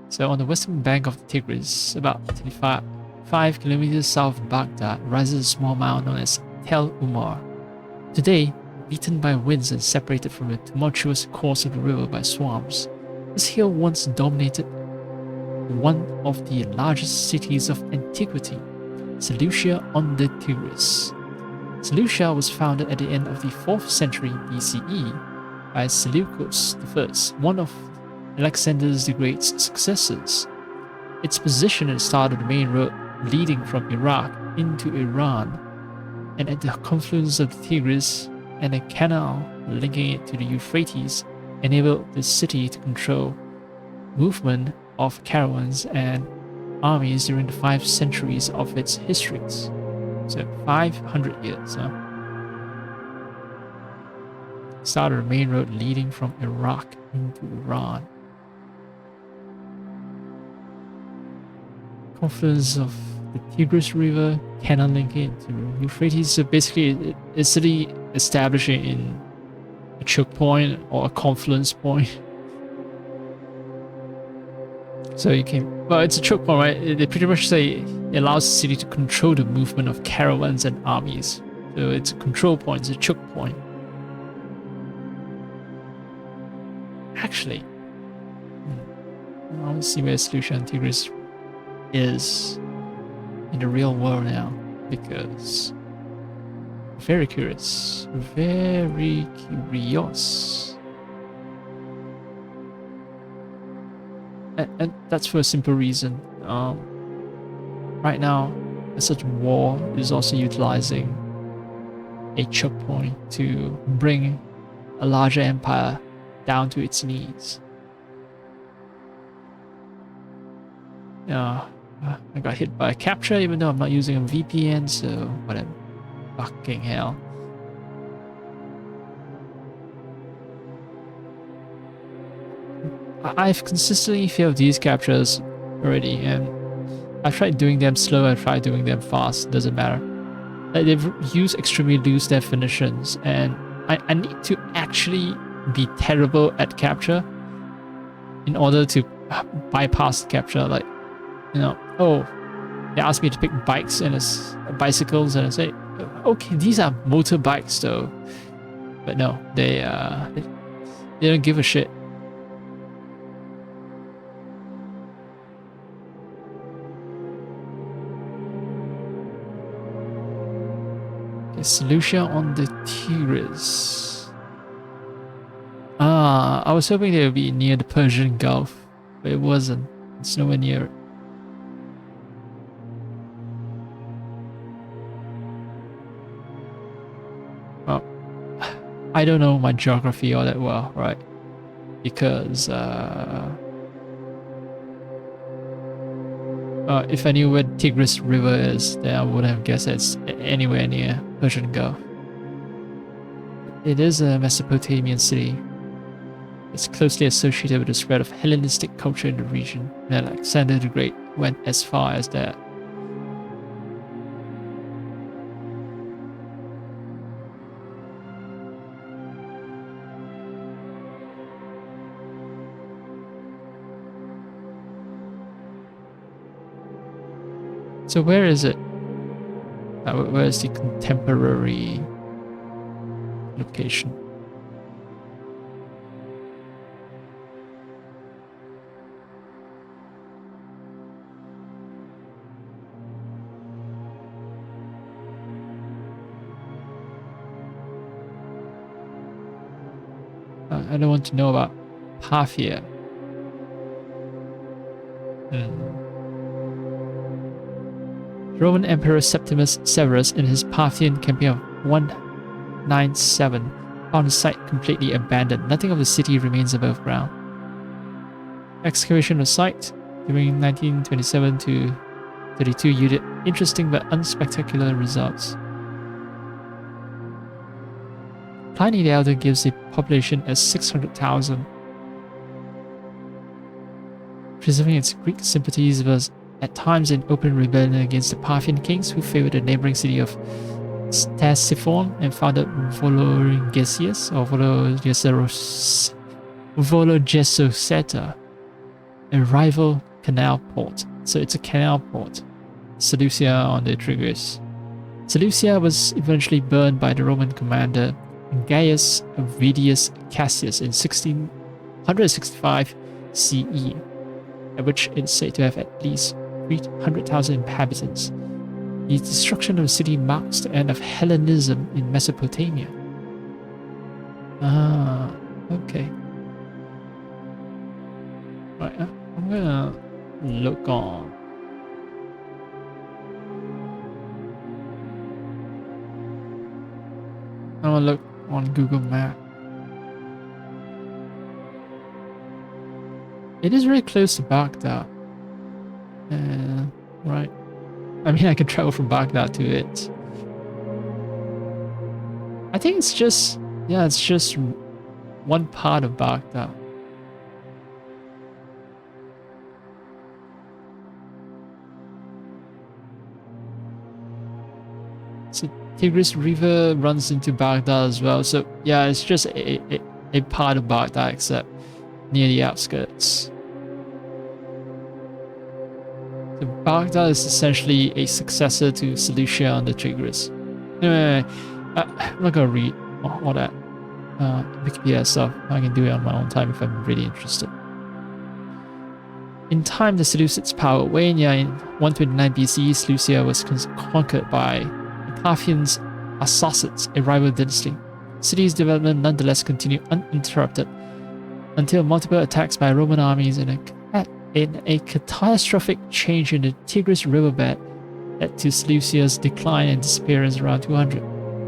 So on the western bank of the Tigris, about 5 kilometers south of Baghdad, rises a small mound known as Tel Umar. Today, beaten by winds and separated from the tumultuous course of the river by swamps, this hill once dominated one of the largest cities of antiquity, Seleucia on the Tigris. Seleucia was founded at the end of the 4th century BCE by Seleucus I, one of Alexander the Great's successors. Its position at the start of the main road leading from Iraq into Iran and at the confluence of the Tigris and a canal linking it to the Euphrates enabled the city to control movement of caravans and armies during the 5 centuries of its histories. So 500 years, huh? Started a main road leading from Iraq into Iran. Confluence of the Tigris River, canal linking it to Euphrates. So basically, a city establishing in a choke point or a confluence point. So you can, well, it's a choke point, right? They pretty much say it allows the city to control the movement of caravans and armies. So it's a control point, it's a choke point. Actually, I want to see where solution Tigris is in the real world now, because very curious, very curious. And that's for a simple reason. Right now, such war is also utilizing a choke point to bring a larger empire down to its knees. I got hit by a capture even though I'm not using a VPN, so whatever. Fucking hell. I've consistently failed these captures already, and I tried doing them slow, I tried doing them fast, doesn't matter. They've used extremely loose definitions, and I need to actually be terrible at capture in order to bypass the capture. Like, you know, oh, they asked me to pick bikes and bicycles, and I say, okay, these are motorbikes though. But no, they don't give a shit. Okay, Seleucia on the Tigris. I was hoping they would be near the Persian Gulf, but it wasn't. It's nowhere near it. Well, I don't know my geography all that well, right? Because if I knew where Tigris River is, then I would have guessed it's anywhere near Persian Gulf. It is a Mesopotamian city. It's closely associated with the spread of Hellenistic culture in the region, and Alexander the Great went as far as that. So where is it? Where is the contemporary location? I don't want to know about Parthia. Roman Emperor Septimus Severus, in his Parthian campaign of 197, found the site completely abandoned. Nothing of the city remains above ground. Excavation of the site during 1927 to 32 yielded interesting but unspectacular results. Pliny the Elder gives the population as 600,000. Preserving its Greek sympathies was at times in open rebellion against the Parthian kings who favored the neighboring city of Ctesiphon and founded Vologeses or Vologesoseta, a rival canal port. So it's a canal port. Seleucia on the Tigris. Seleucia was eventually burned by the Roman commander Gaius Avidius Cassius in 165 CE, at which it is said to have at least 300,000 inhabitants. The destruction of the city marks the end of Hellenism in Mesopotamia. Ah, okay. Right, I'm gonna look on. I'm gonna look on Google Map. It is really close to Baghdad. Right. I mean, I can travel from Baghdad to it. I think it's just, yeah, it's just one part of Baghdad. So Tigris River runs into Baghdad as well. So yeah, it's just a part of Baghdad, except near the outskirts. So Baghdad is essentially a successor to Seleucia on the Tigris. Anyway, I'm not gonna read all that Wikipedia stuff. I can do it on my own time if I'm really interested. In time, the Seleucids' power waned. In 129 BCE, Seleucia was conquered by the Parthians Assassins, a rival dynasty. City's development nonetheless continued uninterrupted until multiple attacks by Roman armies and a catastrophic change in the Tigris riverbed led to Seleucia's decline and disappearance around 200.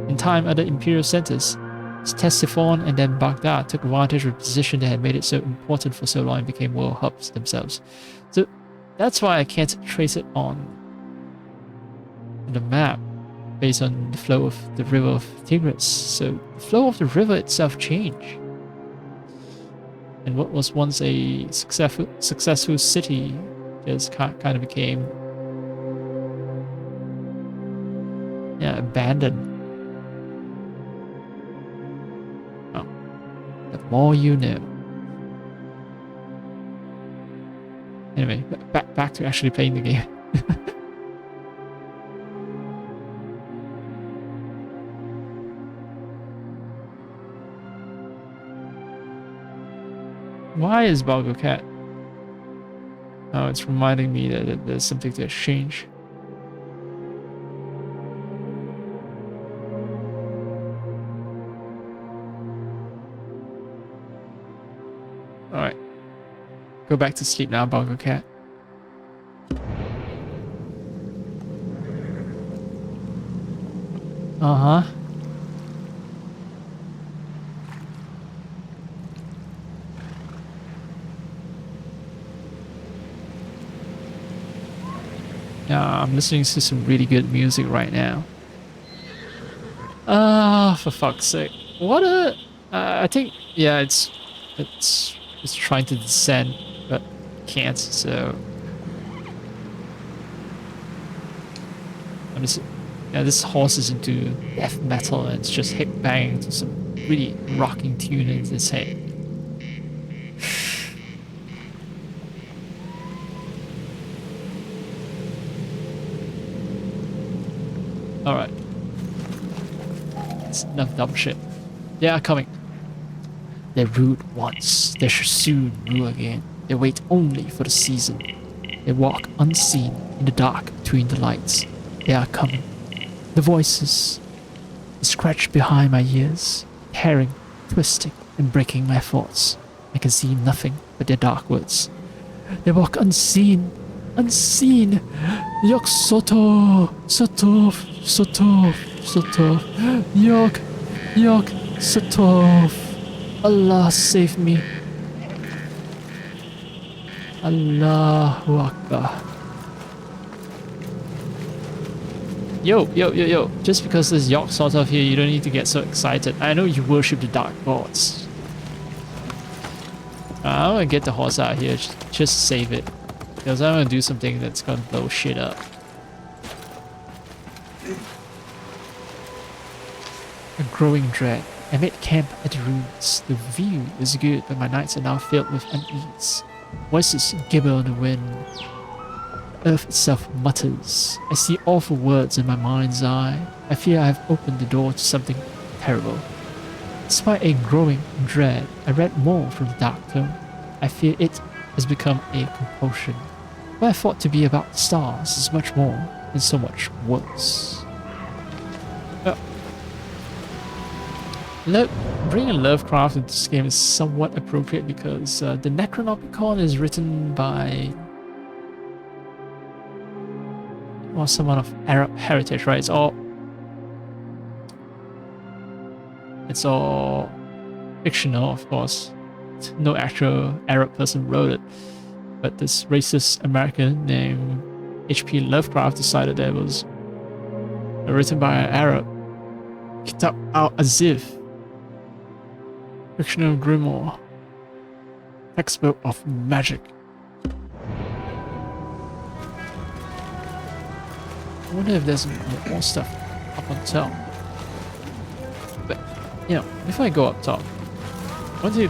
In time, other imperial centers, Ctesiphon and then Baghdad, took advantage of the position that had made it so important for so long and became world hubs themselves. So that's why I can't trace it on the map based on the flow of the river of Tigris. So the flow of the river itself changed. And what was once a successful city just kind of became abandoned. Oh, the more you know. Anyway, back to actually playing the game. Why is Balgo Cat? Oh, it's reminding me that there's something to exchange. Alright. Go back to sleep now, Balgo Cat. Uh-huh. Yeah, I'm listening to some really good music right now. For fuck's sake. What a... I think, yeah, it's trying to descend, but can't, so... I'm just... Yeah, this horse is into death metal and it's just hip banging to some really rocking tune in its head. Alright. It's enough dumb shit. They are coming. They ruled once, they shall soon rule again. They wait only for the season. They walk unseen in the dark between the lights. They are coming. The voices scratch behind my ears, tearing, twisting, and breaking my thoughts. I can see nothing but their dark words. They walk unseen, unseen. Yok Sotov, Sotov, Sotov, Sotov. Yok, Yok Sotov. Allah save me. Allahu Akbar. Yo. Just because there's Yok Sotov here, you don't need to get so excited. I know you worship the dark gods. I'm gonna get the horse out here, just save it. Because I'm gonna do something that's gonna blow shit up. A growing dread. Amid camp at the ruins. The view is good, but my nights are now filled with unease. Voices gibber on the wind. Earth itself mutters. I see awful words in my mind's eye. I fear I have opened the door to something terrible. Despite a growing dread, I read more from the dark tome. I fear it has become a compulsion. What I thought to be about stars is much more and so much worse. Bringing Lovecraft into this game is somewhat appropriate because the Necronomicon is written by someone of Arab heritage, right? It's all It's all fictional, of course. No actual Arab person wrote it. But this racist American named H.P. Lovecraft decided that it was written by an Arab. Kitab al-Azif, fictional grimoire, textbook of magic. I wonder if there's more stuff up on top. But, you know, before I go up top, I want to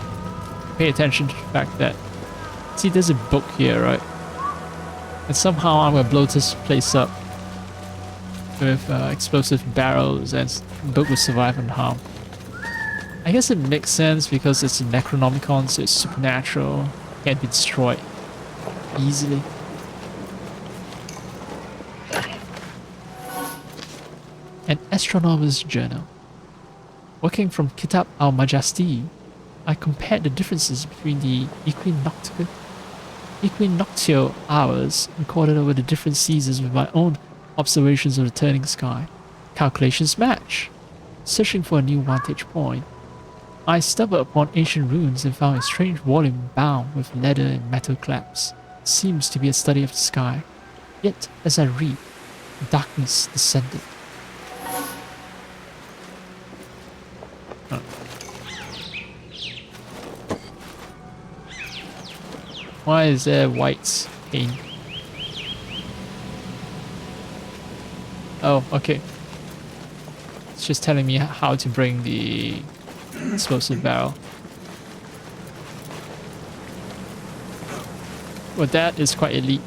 pay attention to the fact that, see, there's a book here, right? And somehow I'm gonna blow this place up with explosive barrels and the book will survive unharmed. I guess it makes sense because it's a Necronomicon, so it's supernatural, can't be destroyed easily. An astronomer's journal. Working from Kitab al-Majasti, I compared the differences between the equinoctial hours recorded over the different seasons with my own observations of the turning sky. Calculations match. Searching for a new vantage point, I stumbled upon ancient ruins and found a strange volume bound with leather and metal clamps. It seems to be a study of the sky. Yet, as I read, darkness descended. Why is there white paint? Oh, okay. It's just telling me how to bring the explosive barrel. Well, that is quite elite.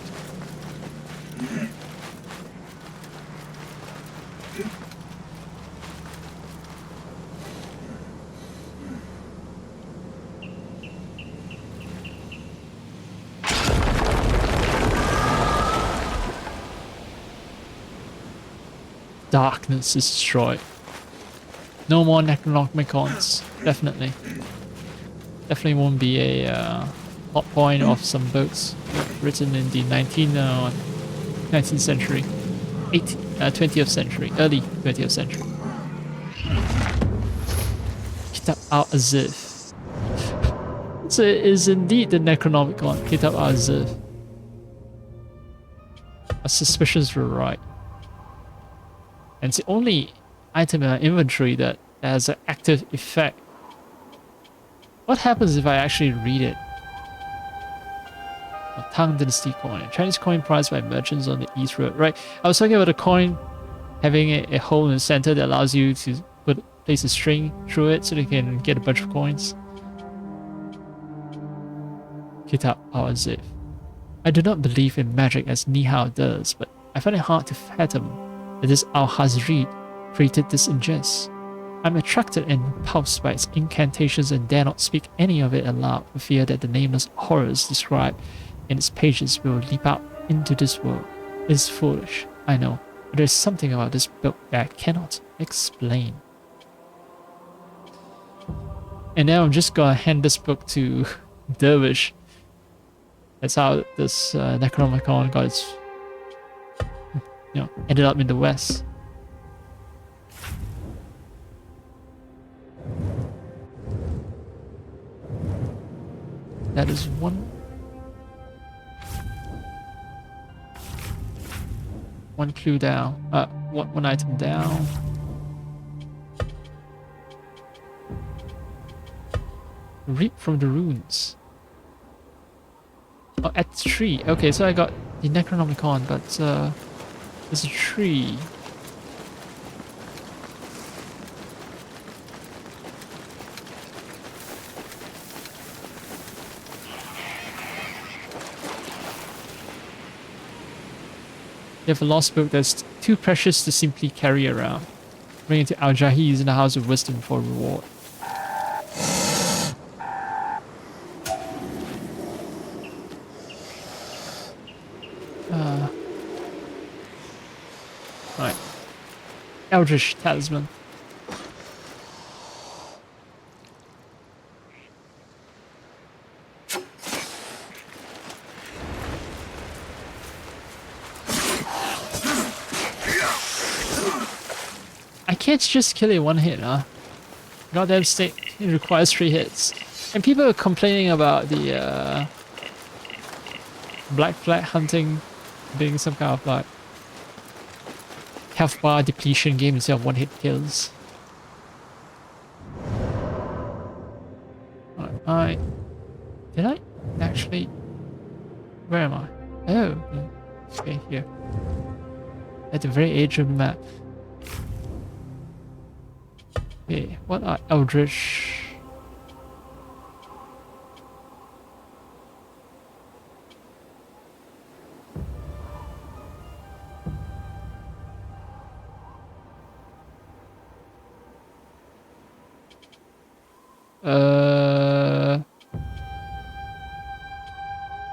Darkness is destroyed. No more Necronomicons. Definitely. Definitely won't be a plot point of some books written in the 19th century. 20th century. Early 20th century. Kitab al-Azif. So it is indeed the Necronomicon. Kitab al-Azif. My suspicions were right. And it's the only item in our inventory that has an active effect. What happens if I actually read it? A Tang Dynasty coin. A Chinese coin prized by merchants on the East Road. Right, I was talking about a coin having a hole in the center that allows you to place a string through it so they can get a bunch of coins. Kitab al-Azif. I do not believe in magic as Nihao does, but I find it hard to fathom that this Al-Hazrid created this ingest. I'm attracted and repulsed by its incantations and dare not speak any of it aloud for fear that the nameless horrors described in its pages will leap out into this world. It is foolish, I know, but there is something about this book that I cannot explain. And now I'm just gonna hand this book to Dervish. That's how this Necronomicon got its, ended up in the West. That is one clue down. One item down. Reap from the ruins. Oh, at the tree. Okay, so I got the Necronomicon, but there's a tree. You have a lost book that's too precious to simply carry around. Bring it to Al-Jahiz in the House of Wisdom for reward. Right. Eldritch Talisman. I can't just kill it one hit, huh? Goddamn snake, it requires 3 hits. And people are complaining about the black flag hunting being some kind of like health bar depletion game instead of 1-hit kills. Alright, did I actually... Where am I? Oh, okay, here. At the very edge of the map. Okay, what are Eldritch?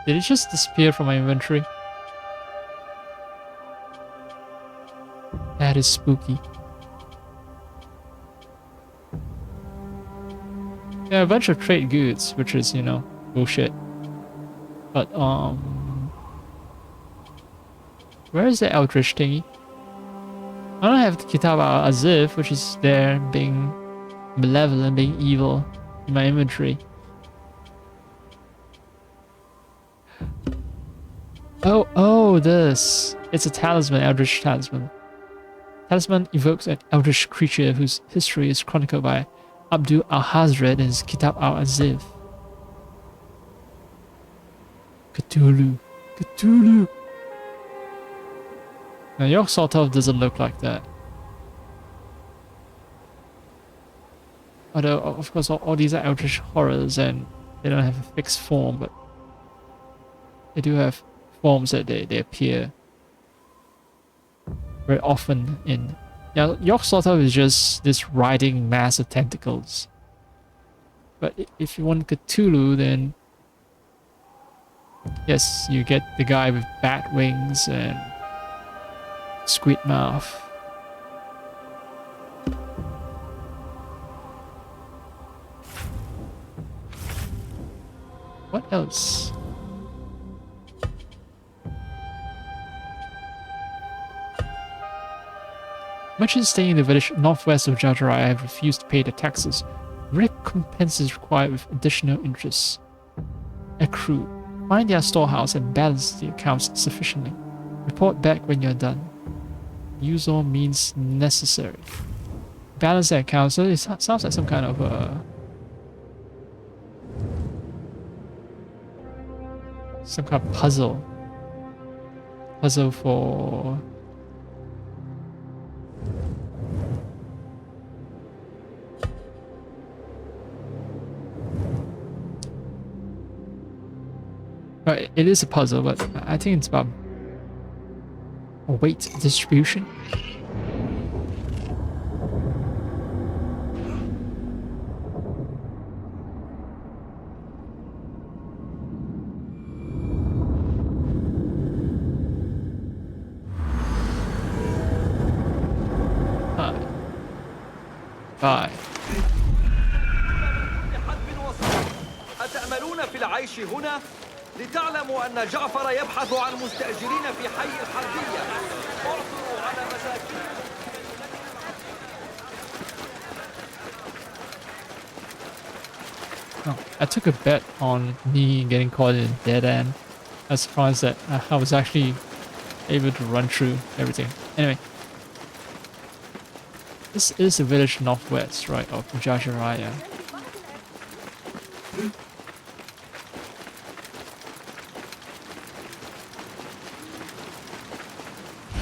Did it just disappear from my inventory? That is spooky. Yeah, a bunch of trade goods, which is, you know, bullshit. But, where is the Eldritch thingy? I don't have the Kitab al-Azif, which is there being malevolent, being evil in my inventory. Oh, this. It's a talisman, Eldritch talisman. Talisman evokes an eldritch creature whose history is chronicled by Abdul al-Hazred in his Kitab al-Azif. Cthulhu. Cthulhu. Now, York sort of doesn't look like that. Although, of course, all these are eldritch horrors and they don't have a fixed form, but they do have forms that they appear very often in. Now, York sort of is just this writhing mass of tentacles. But if you want Cthulhu, then yes, you get the guy with bat wings and squid mouth. What else? Merchants staying in the village northwest of Jajarai have refused to pay the taxes. Recompense is required with additional interest. Accrue. Find their storehouse and balance the accounts sufficiently. Report back when you're done. Use all means necessary. Balance the accounts. So it sounds like some kind of some kind of puzzle. Puzzle for... It is a puzzle, but I think it's about weight distribution. Bye. أتأملون في العيش هنا؟ لتعلموا أن جعفر يبحث عن مستأجرين في حي الحربية. اعثروا على مساكين. Oh, I took a bet on me getting caught in a dead end. I was surprised that I was actually able to run through everything. Anyway. This is the village northwest, right, of Jajaraya.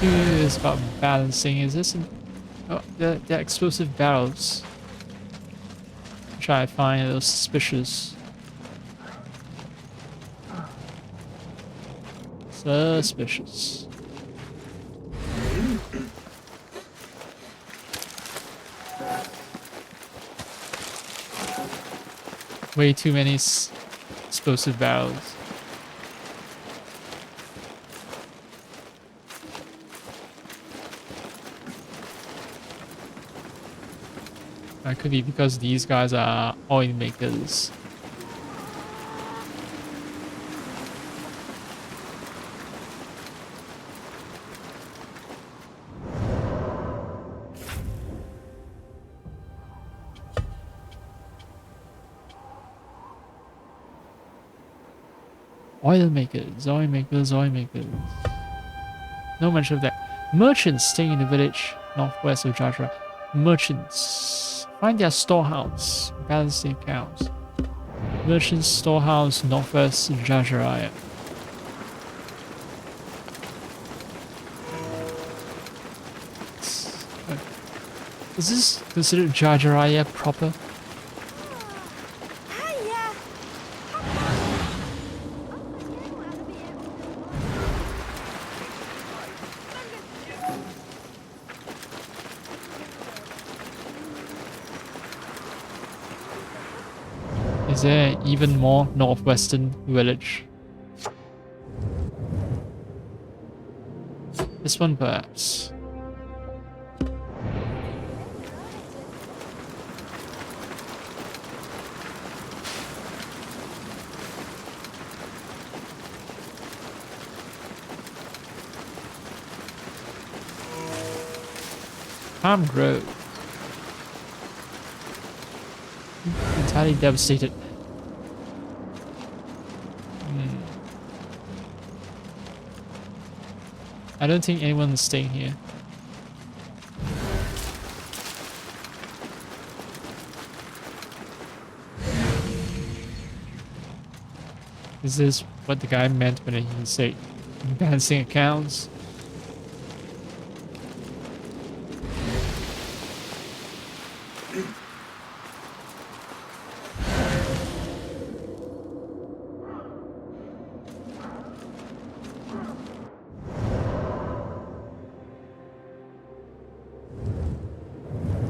Here is about balancing. Is this an... Oh, they're explosive barrels. Try to find those suspicious. Suspicious. Way too many explosive barrels. That could be because these guys are oil makers. Oil makers, oil makers, oil makers. No mention of that. Merchants staying in the village northwest of Jajra. Merchants. Find their storehouse. Balance the accounts. Merchants storehouse northwest of Jajaraya. Is this considered Jajaraya proper? Is there even more northwestern village? This one perhaps. Palm Grove. Entirely devastated. I don't think anyone's staying here. Is this what the guy meant when he said balancing accounts?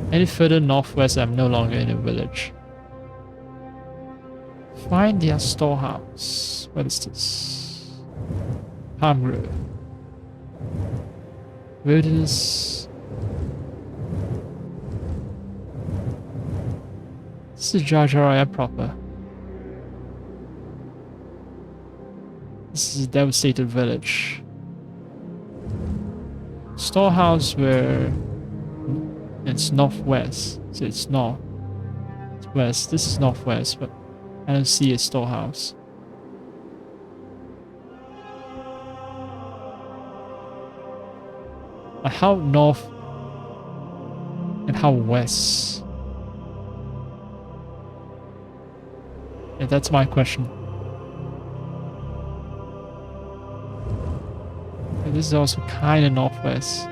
Any further northwest, I'm no longer in a village. Find their storehouse. What is this? Palm Grove. Wilderness. This is Jajaraya proper. This is a devastated village. Storehouse where it's northwest, so it's north. It's west. This is northwest, but I don't see a storehouse. How north and how west? Yeah, that's my question. And this is also kind of northwest.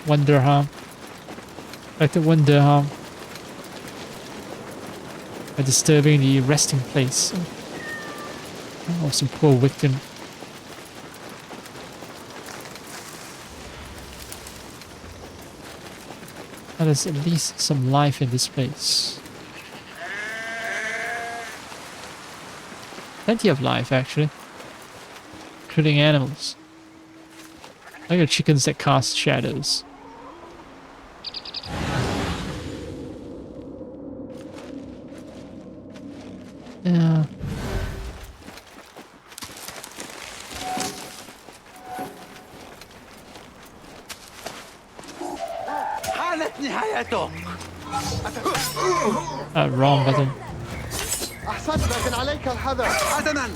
$1 dirham. Like the $1 dirham. By disturbing the resting place. Oh, some poor victim. There's at least some life in this place. Plenty of life, actually. Including animals. Like the chickens that cast shadows. Yeah. Wrong button. أحسنت لكن عليك الحذر. حسناً.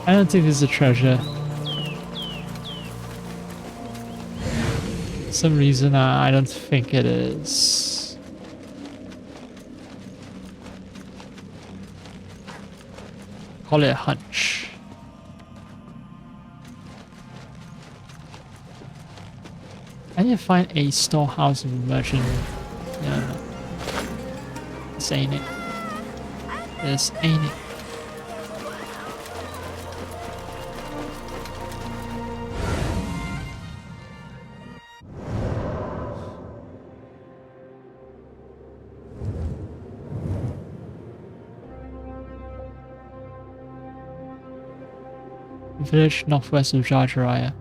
I don't think this is a treasure. For some reason, I don't think it is. Call it a hunch. I need to find a storehouse of a merchant. No. This ain't it. This ain't it. village northwest of Jarjaraya.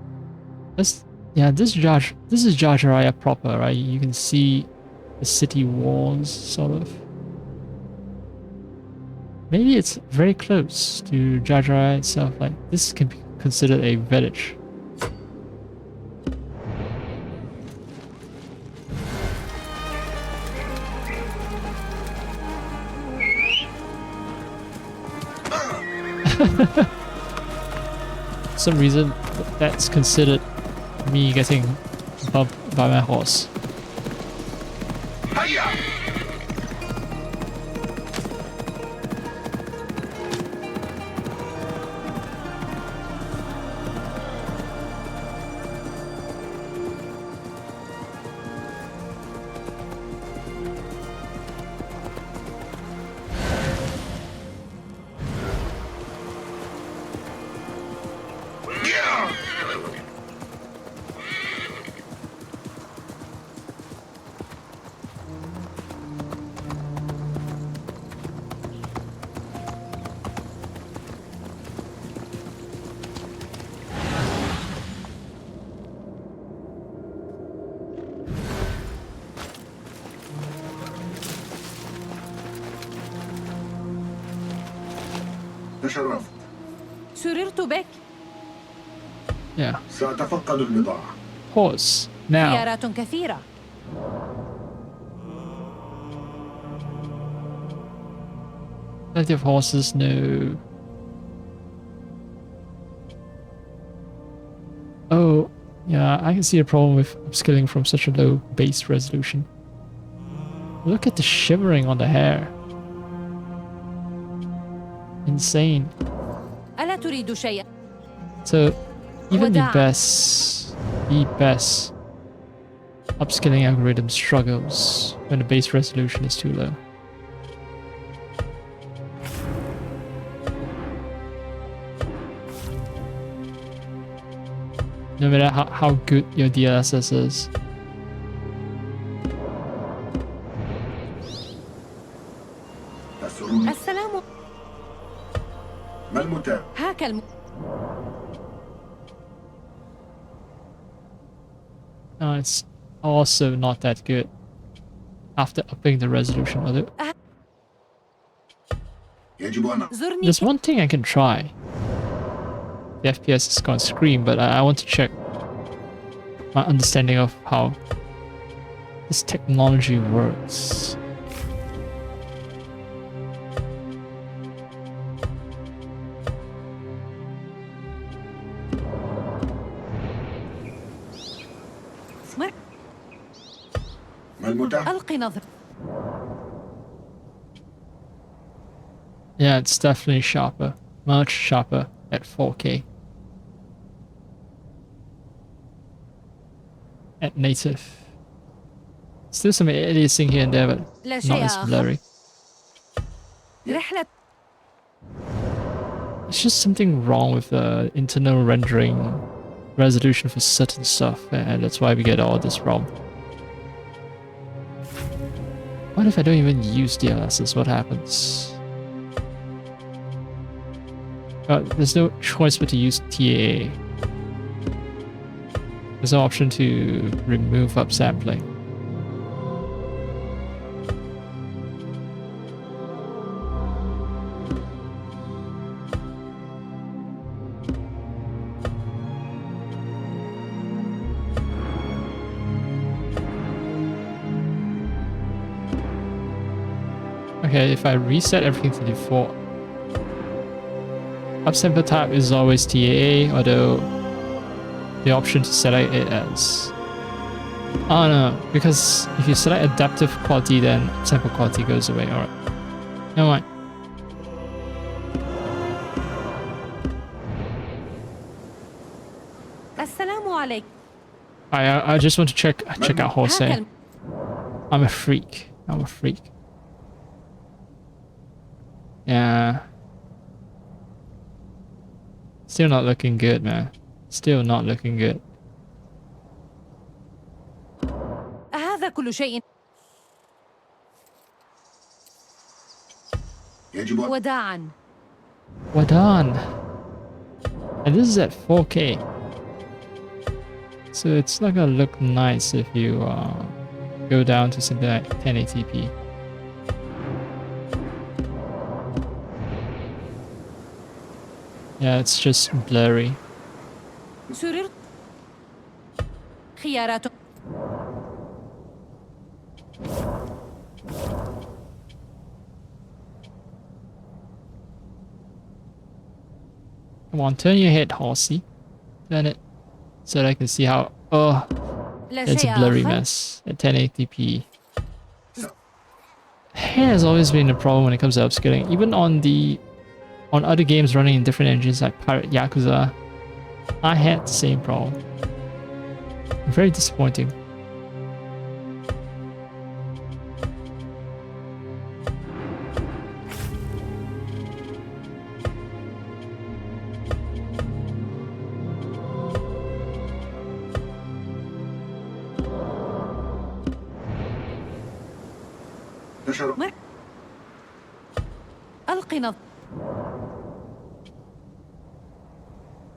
This is Jarjaraya proper, right? You can see the city walls, sort of. Maybe it's very close to Jarjaraya itself. Like, this can be considered a village. For some reason, that's considered me getting bumped by my horse. تشرفت. سررت بك. Yeah. سأتفقد البضاعة. Horse. Now. خيارات كثيرة. Plenty of horses, no. Oh, yeah, I can see a problem with upscaling from such a low base resolution. Look at the shimmering on the hair. Insane. ألا تريد شيئا؟ So, even the وداع. best upscaling algorithm struggles when the base resolution is too low. No matter how good your DLSS is. السلام. ما المتابع؟ هاك No, it's also not that good after upping the resolution. Although يجب أن زرني. there's one thing I can try. The FPS is gonna scream, but I want to check my understanding of how this technology works. ما المتابع؟ ألقي نظر. Yeah, it's definitely sharper. Much sharper at 4K. At native. Still some aliasing here and there, but لا not شيء as آخر. blurry. رحلة. It's just something wrong with the internal rendering resolution for certain stuff, and that's why we get all this problem. What if I don't even use DLSS? What happens? There's no choice but to use TAA. There's no option to remove upsampling. Okay, if I reset everything to default, upsample type is always TAA, although the option to select it as... Oh no, because if you select adaptive quality, then sample quality goes away. Alright. Never mind. السلام عليك. I just want to check out Jose. هاك I'm a freak. I'm a freak. Yeah. Still not looking good, man. Still not looking good. هذا كل شيء. يجب أن وداعا. Well done. And this is at 4K. So it's not gonna look nice if you go down to something like 1080p. Yeah, it's just blurry. سررت خيارات Come on, turn your head, horsey. Turn it so that I can see how. Oh, لا it's a شيء blurry آخر. mess at 1080p. Hair has always been a problem when it comes to upscaling. Even on other games running in different engines like Pirate Yakuza, I had the same problem. Very disappointing. ألق نظر.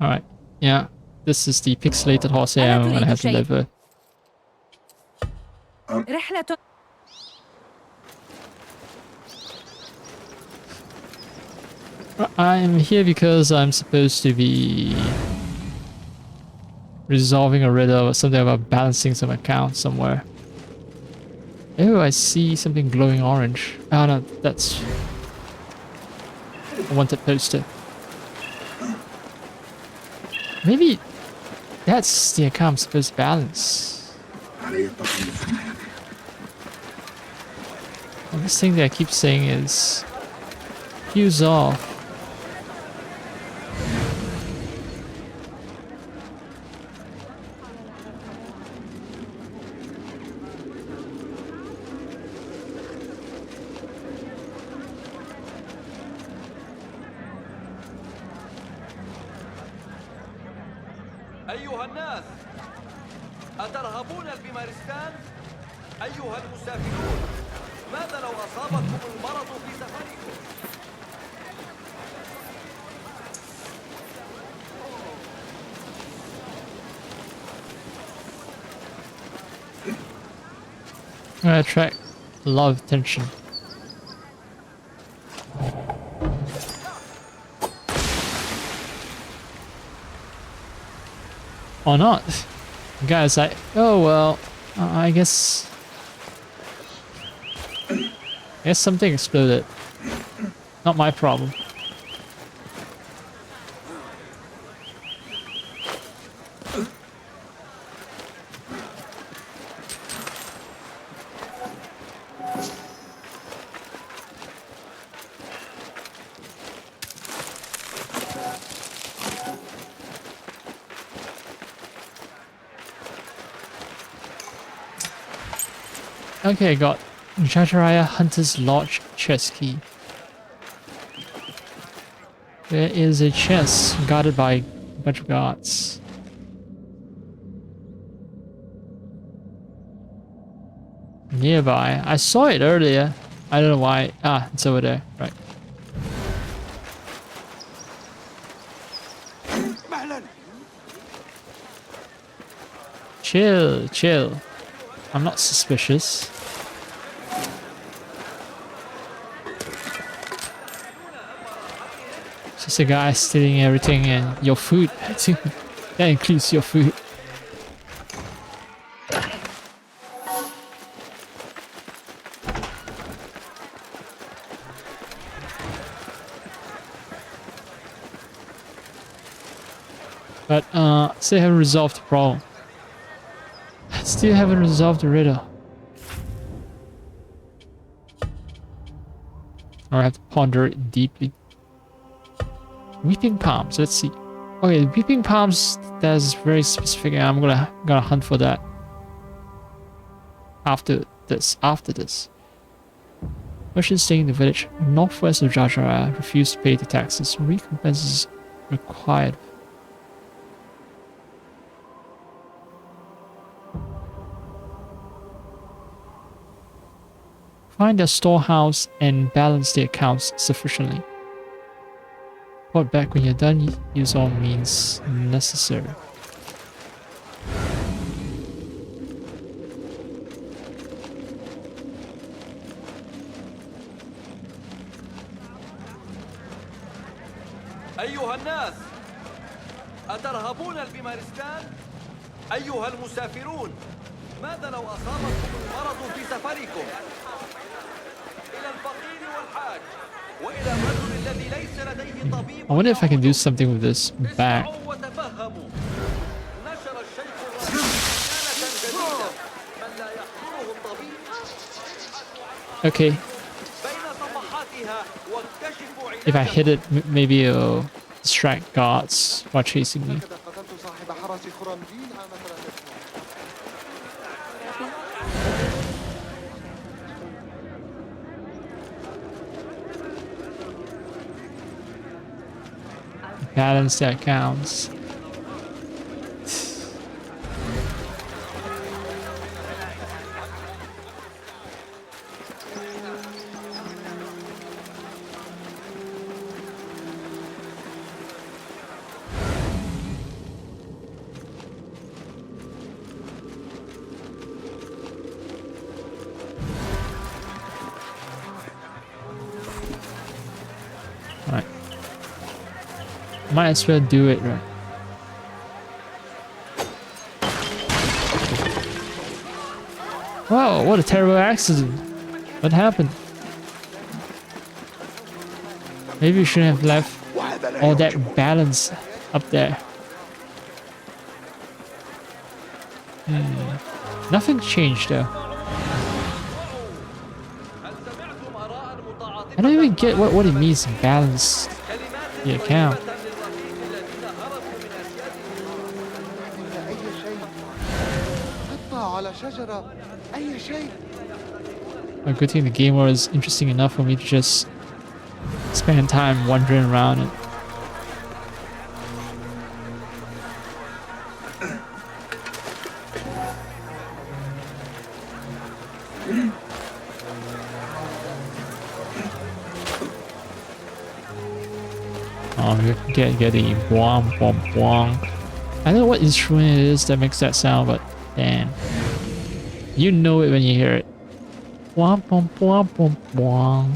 Alright, yeah. This is the pixelated horse hair I'm gonna have to live with. رحلة I'm here because I'm supposed to be resolving a riddle or something about balancing some account somewhere. Oh, I see something glowing orange. Oh no, that's a wanted poster. Maybe that's the account I'm supposed to balance. And this thing that I keep saying is fuse off. أيها الناس، أترهبون البمارستان؟ أيها المسافرون، ماذا لو أصابكم المرض في سفركم؟ I'm gonna attract a lot of attention. Or not. The guy's like, oh well, I guess something exploded. Not my problem. Okay, got Jajaraya Hunter's Lodge chest key. There is a chest guarded by a bunch of guards. Nearby. I saw it earlier. I don't know why. Ah, it's over there. Right. Chill, chill. I'm not suspicious. It's just a guy stealing everything and your food. That includes your food. But still haven't resolved the problem. Still haven't resolved the riddle. Or I have to ponder it deeply. Weeping palms, let's see. Okay, weeping palms, that's very specific and I'm gonna hunt for that. After this. Merchants staying in the village northwest of Jajara refused to pay the taxes. Recompenses required. Find their storehouse and balance the accounts sufficiently. Report back when you're done. Use all means necessary. أيها الناس، أترهبون البمارستان؟ أيها المسافرون، ماذا لو أصابكم المرض في سفركم؟ إلى الفقير والحاج وإلى الرجل الذي ليس لديه طبيب. I wonder if I can do something with this back. اسمعوا وتفهموا. نشر الشيخ الرحيم رسالة جديدة. من لا يحضره الطبيب. Okay. بين صفحاتها واكتشفوا If I hit it, maybe it'll distract guards while chasing me. قتلت صاحب حرس خرمدين عام 3. Balance their accounts. Alright. Might as well do it, right? Wow, what a terrible accident. What happened? Maybe we shouldn't have left all that balance up there. Nothing changed though. I don't even get what it means to balance the account. A good thing the game was interesting enough for me to just spend time wandering around it. Oh, we get the boing boing boing. I don't know what instrument it is that makes that sound, but damn. You know it when you hear it. Boing boing boing boing boing.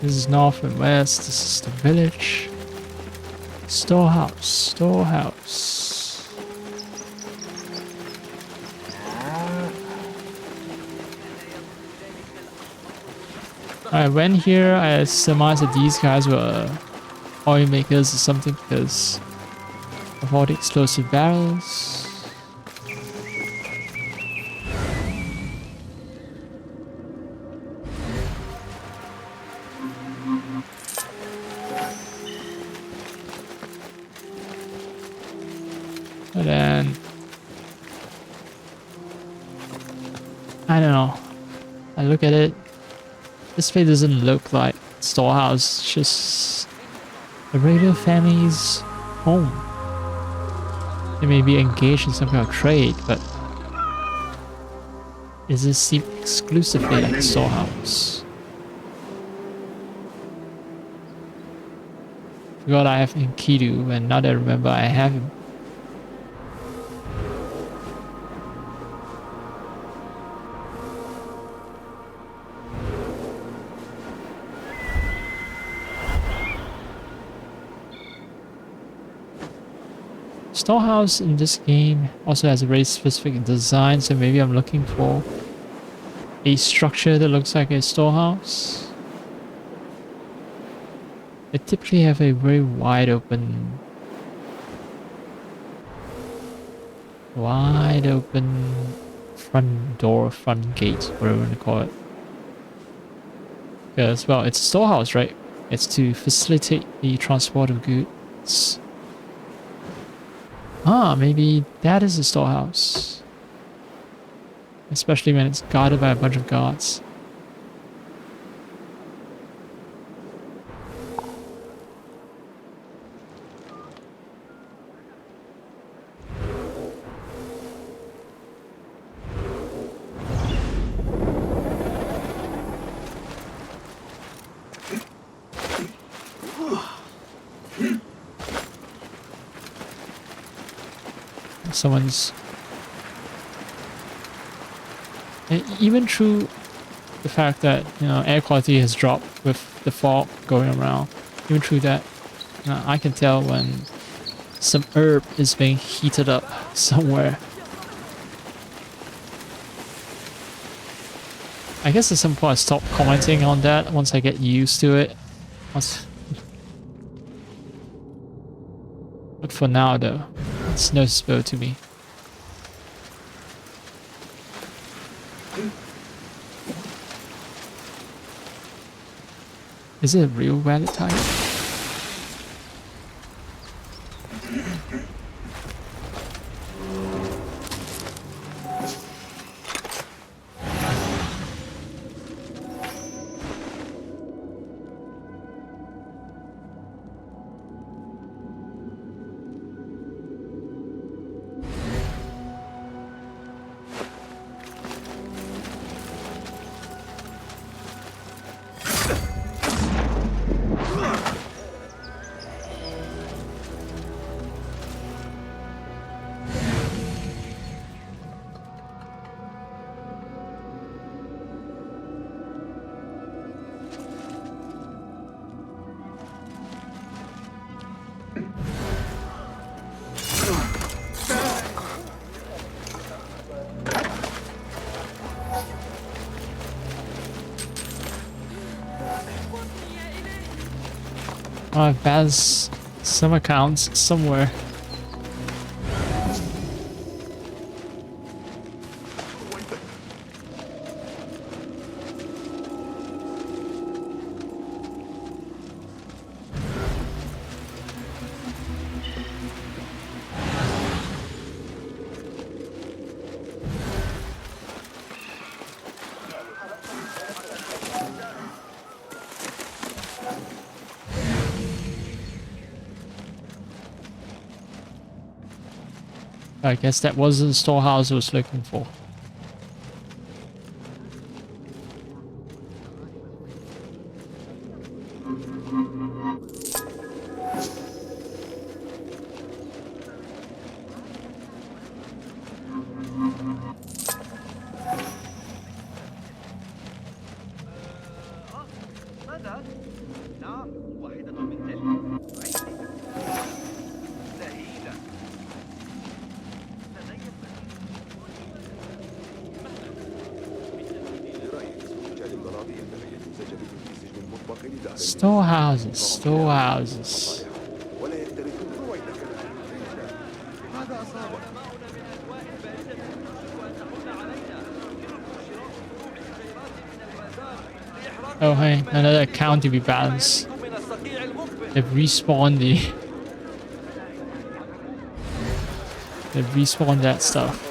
This is north and west. This is the village. Storehouse. Storehouse. I went here. I surmised that these guys were oil makers or something because of all the explosive barrels. But then, I don't know. I look at it. This place doesn't look like storehouse. It's just a regular family's home. They may be engaged in some kind of trade, but does this seem exclusively like a storehouse? Forgot I have Enkidu, and now that I remember I have him. Storehouse in this game also has a very specific design, so maybe I'm looking for a structure that looks like a storehouse. They typically have a very wide open front door, front gate, whatever you want to call it. Because, well, it's a storehouse, right? It's to facilitate the transport of goods. Ah, maybe that is a storehouse. especially when it's guarded by a bunch of guards. Someone's even through the fact that air quality has dropped with the fog going around, even through that, I can tell when some herb is being heated up somewhere. I guess at some point I stop commenting on that once I get used to it. But for now though, it's noticeable to me. Is it a real rabbit type? I've banned some accounts somewhere. I guess that wasn't the storehouse I was looking for. Storehouses. Oh hey, another account to be balanced. They've respawned They've respawned that stuff.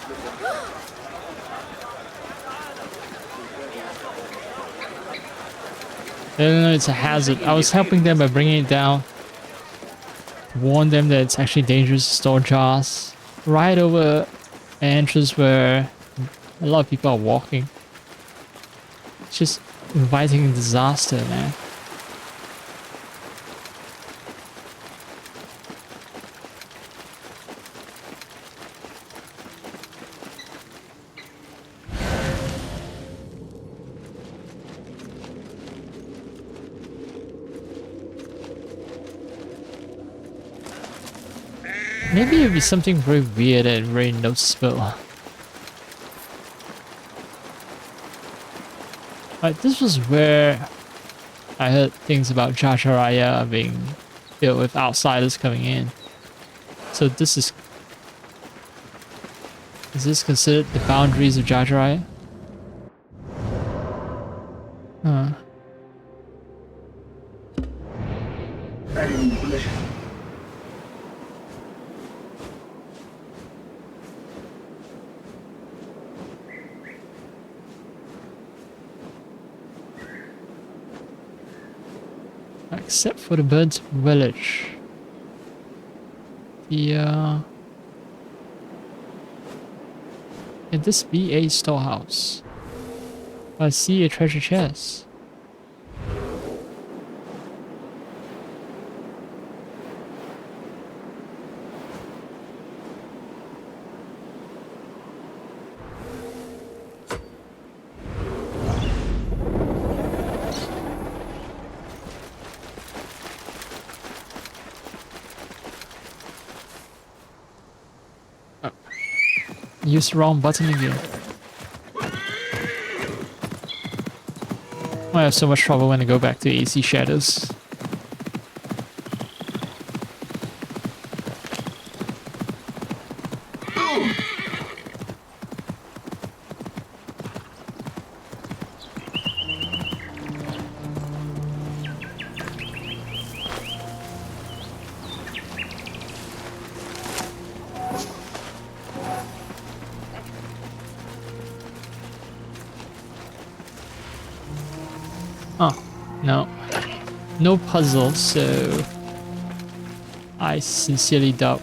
They don't know it's a hazard. I was helping them by bringing it down. Warn them that it's actually dangerous to store jars. Right over an entrance where a lot of people are walking. It's just inviting disaster, man. Maybe it'd be something very weird and very noticeable. This was where I heard things about Jajaraya being filled with outsiders coming in. So this is this considered the boundaries of Jajaraya? Huh. Except for the burnt village. Yeah. Can this be a storehouse? I see a treasure chest. Use the wrong button again. I have so much trouble when I go back to AC Shadows. Oh, no. No puzzle, so I sincerely doubt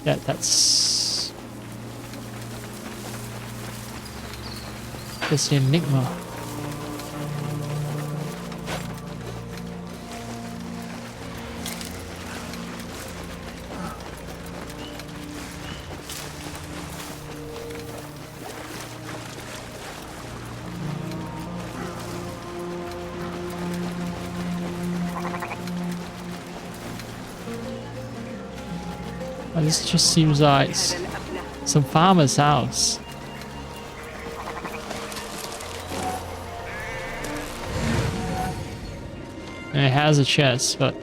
that that's the enigma. Well, this just seems like some farmer's house. And it has a chest, but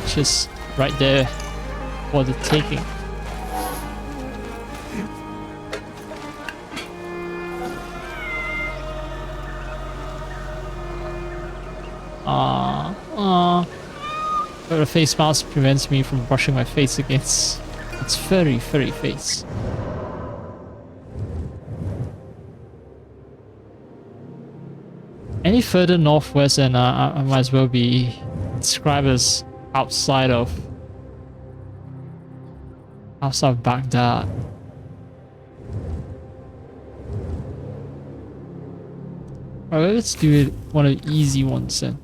it's just right there for the taking. But the face mask prevents me from brushing my face against its furry face. Any further northwest, and I might as well be described as outside of Baghdad. Alright, let's do it one of the easy ones then.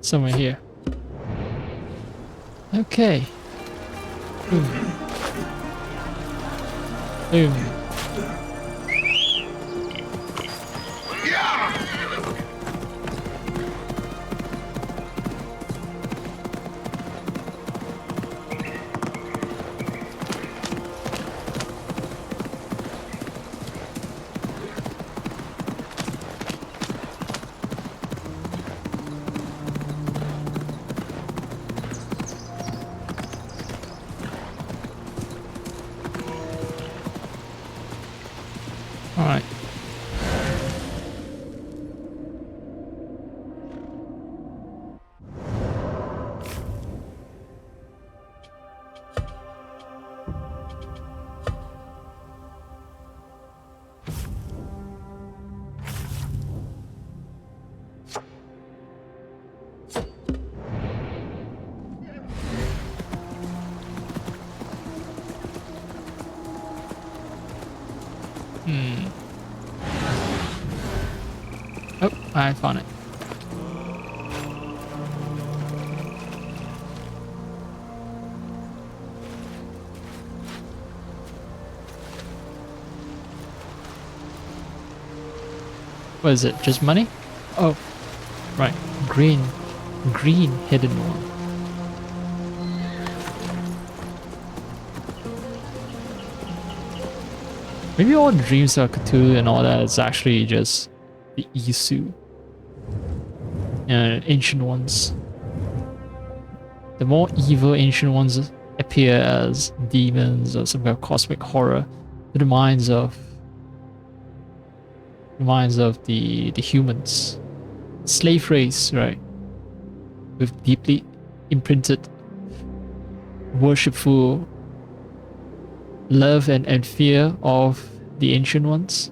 Somewhere here. Okay. Boom. Boom. Alright. Oh, I found it. What is it? Just money? Oh, right. Green hidden one. Maybe all dreams of Cthulhu and all that is actually just the Isu. Ancient ones. The more evil ancient ones appear as demons or some kind of cosmic horror to the minds of Reminds of the humans, slave race, right? With deeply imprinted, worshipful love and fear of the ancient ones.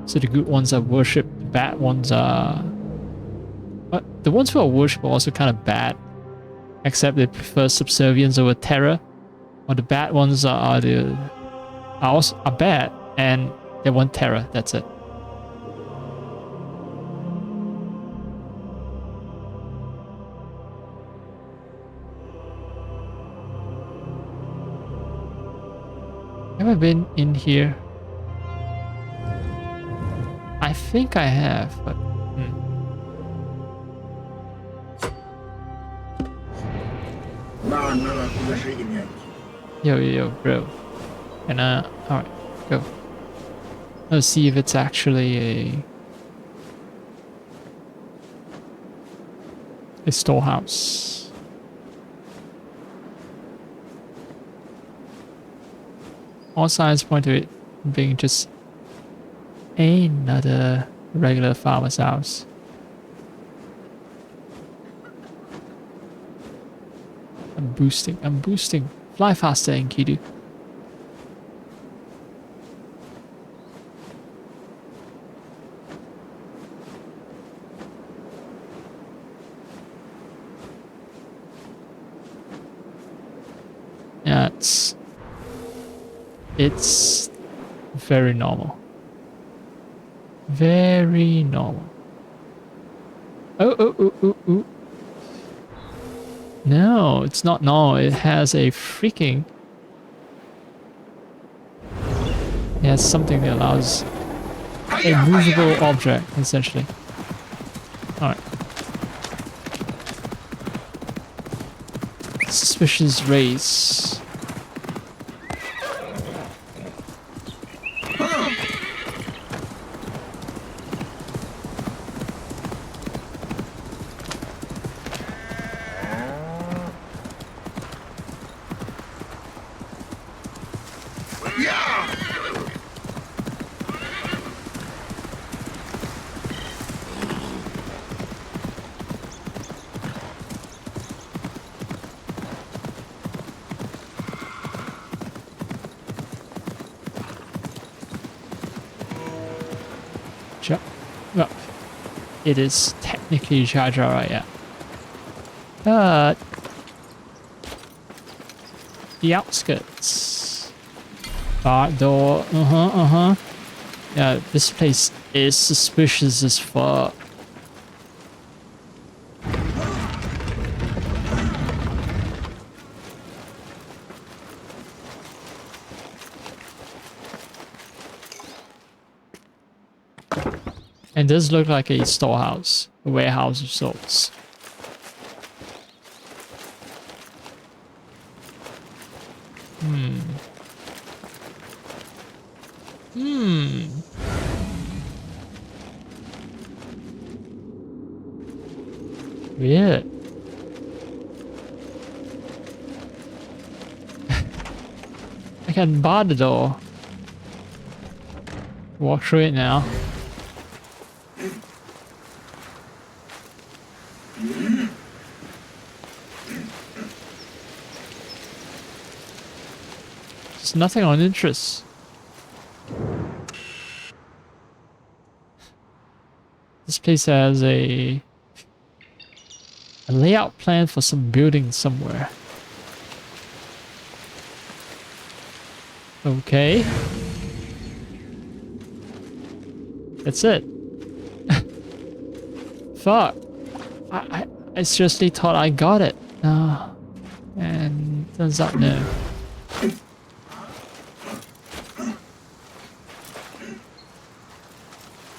So the good ones are worshipped, the bad ones are... But the ones who are worshipped are also kind of bad, except they prefer subservience over terror. Or the bad ones are bad and they want terror. That's it. Have I been in here? I think I have, but Yo, bro. And alright, go. Let's see if it's actually a storehouse. All signs point to it being just another regular farmer's house. I'm boosting. Fly faster, Enkidu. Yeah, it's very normal. Very normal. Oh. No, it's not normal. It has a freaking... It has something that allows a movable object, essentially. Alright. Suspicious race. Well, it is technically Jar Jar, yeah. But the outskirts. Back door. Yeah, this place is suspicious as fuck. And does look like a storehouse, a warehouse of sorts. Weird. I can bar the door. Walk through it now. There's nothing on interest. This place has a layout plan for some building somewhere. Okay. That's it. Fuck. I seriously thought I got it. And turns out no.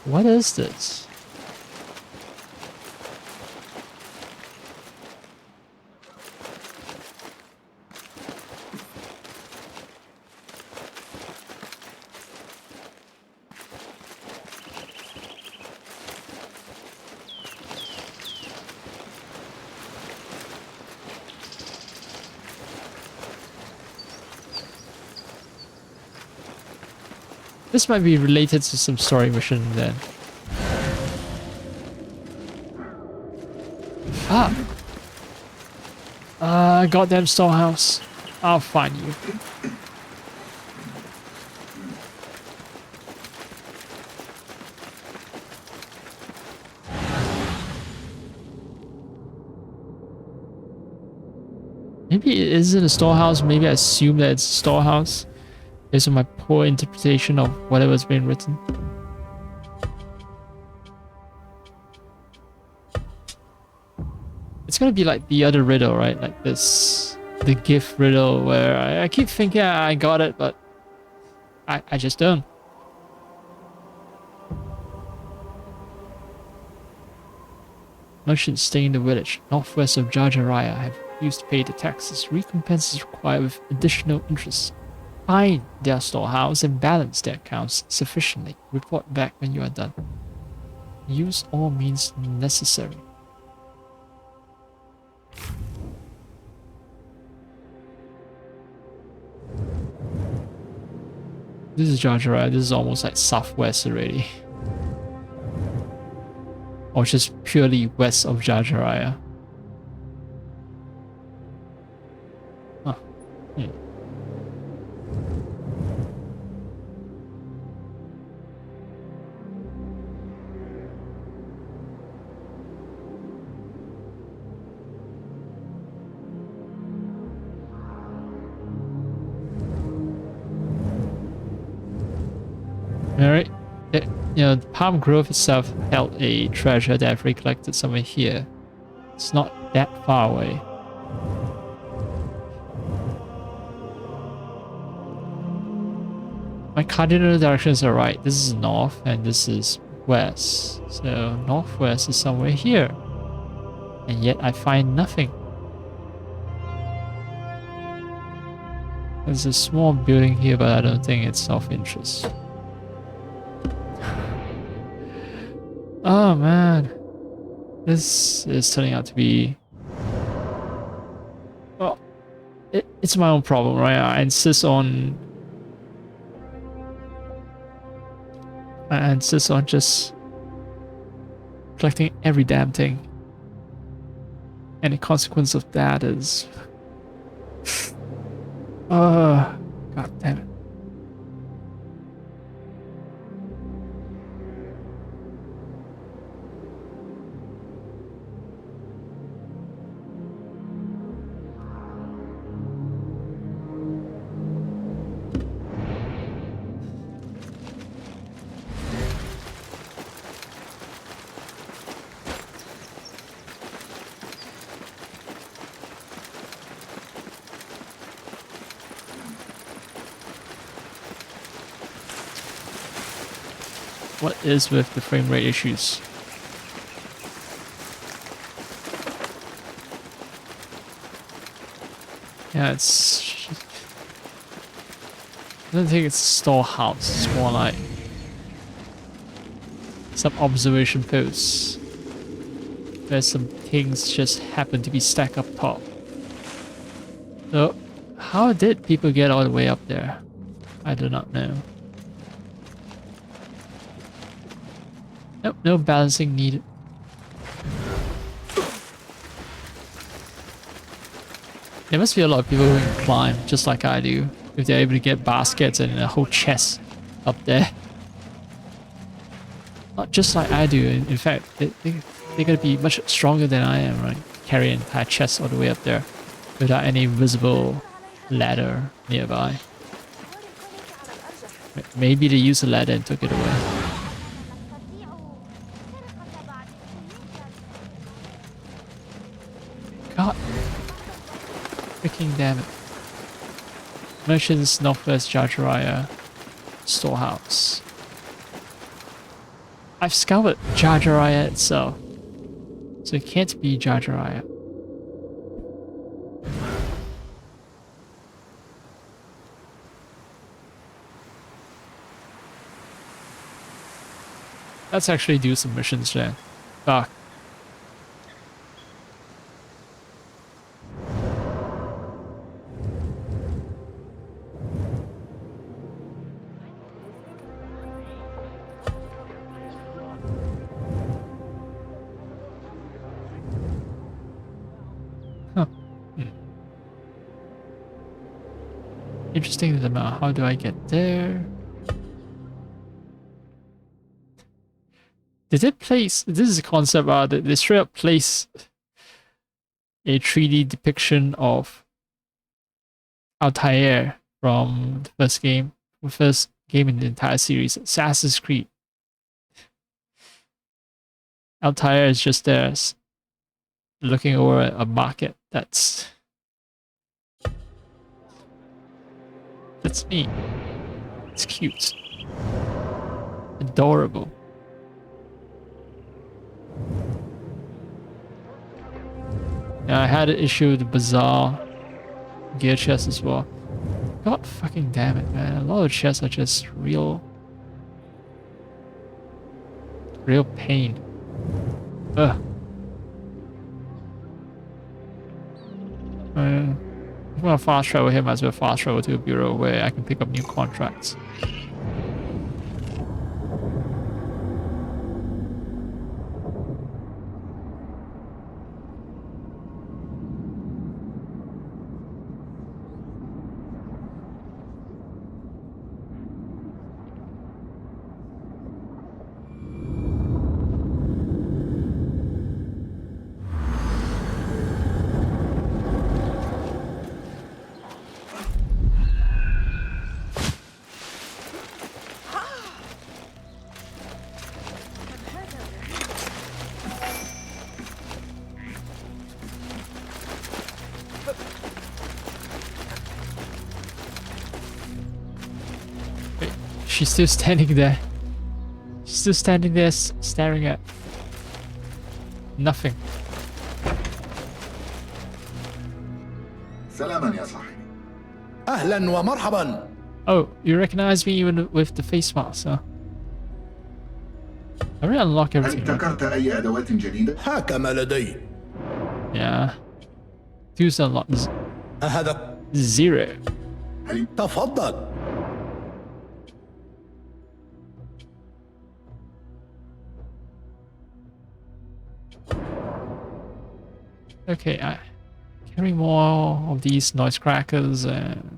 What is this? This might be related to some story mission then. Ah! Goddamn storehouse. I'll find you. Maybe it isn't a storehouse. Maybe I assume that it's a storehouse based on my poor interpretation of whatever's been written. It's gonna be like the other riddle, right? Like this, the gift riddle where I keep thinking I got it, but I just don't. Merchants stay in the village northwest of Jarjaraya have refused to pay the taxes. Recompense is required with additional interest. Find their storehouse and balance their accounts sufficiently. Report back when you are done. Use all means necessary. This is Jarjaraya. This is almost like southwest already. Or just purely west of Jarjaraya. Huh. Alright. You know, the Palm Grove itself held a treasure that I've recollected somewhere here. It's not that far away. My cardinal directions are right. This is north and this is west. So northwest is somewhere here. And yet I find nothing. There's a small building here, but I don't think it's of interest. Oh man, this is turning out to be, well, it's my own problem, right? I insist on just collecting every damn thing, and the consequence of that is, god damn it. What is with the frame rate issues? Yeah, it's... I don't think it's a storehouse. It's more like some observation posts where some things just happen to be stacked up top. So, how did people get all the way up there? I do not know. Nope, no balancing needed. There must be a lot of people who can climb just like I do, if they're able to get baskets and a whole chest up there. Not just like I do, in fact, they're gonna be much stronger than I am, right? Carry an entire chest all the way up there without any visible ladder nearby. Maybe they used a ladder and took it away. God. Freaking damn it. Merchants Northwest Jarjaraya storehouse. I've scoured Jarjaraya itself. So it can't be Jarjaraya. Let's actually do some missions then. Fuck. Interesting dilemma. How do I get there? Did it place... This is a concept art. They straight up place a 3D depiction of Altair from the first game in the entire series, Assassin's Creed. Altair is just there looking over a market. That's me. It's cute. Adorable. Yeah, I had an issue with the Bazaar gear chest as well. God fucking damn it, man. A lot of chests are just real pain. Ugh. If I want to fast travel here, might as well fast travel to a bureau where I can pick up new contracts. She's still standing there. She's still standing there staring at nothing. سلاما يا صاحبي. أهلا ومرحبا. Oh, you recognize me even with the face mask, huh? I really unlock هل everything. ابتكرت أي أدوات جديدة؟ هاك ما لدي. Yeah. Two's unlocked. هذا 0. تفضل. Okay, I carry more of these noise crackers and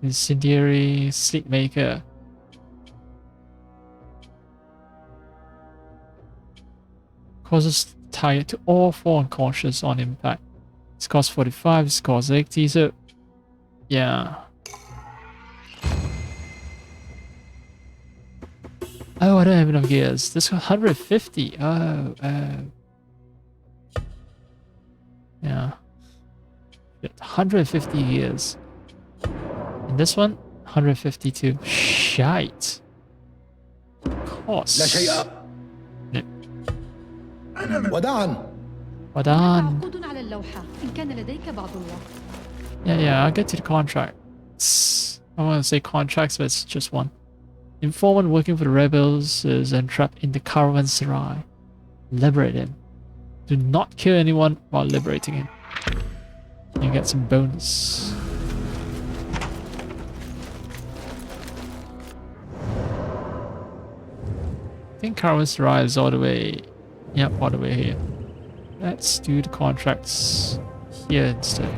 incendiary sleep maker. Causes target to all 4 unconscious on impact. It's cost 45, it's cost 80, so yeah. Oh, I don't have enough gears. This got 150. Oh. Yeah. 150 gears. And this one, 152. Shite. Cost. لا شيء. وداعا. وداعا. عقود على اللوحة إن كان لديك بعض الوقت. Yeah, I'll get to the contracts. I want to say contracts, but it's just one. Informant working for the rebels is entrapped in the caravanserai. Liberate him. Do not kill anyone while liberating him. You get some bonus. I think caravanserai is all the way... Yep, all the way here. Let's do the contracts here instead.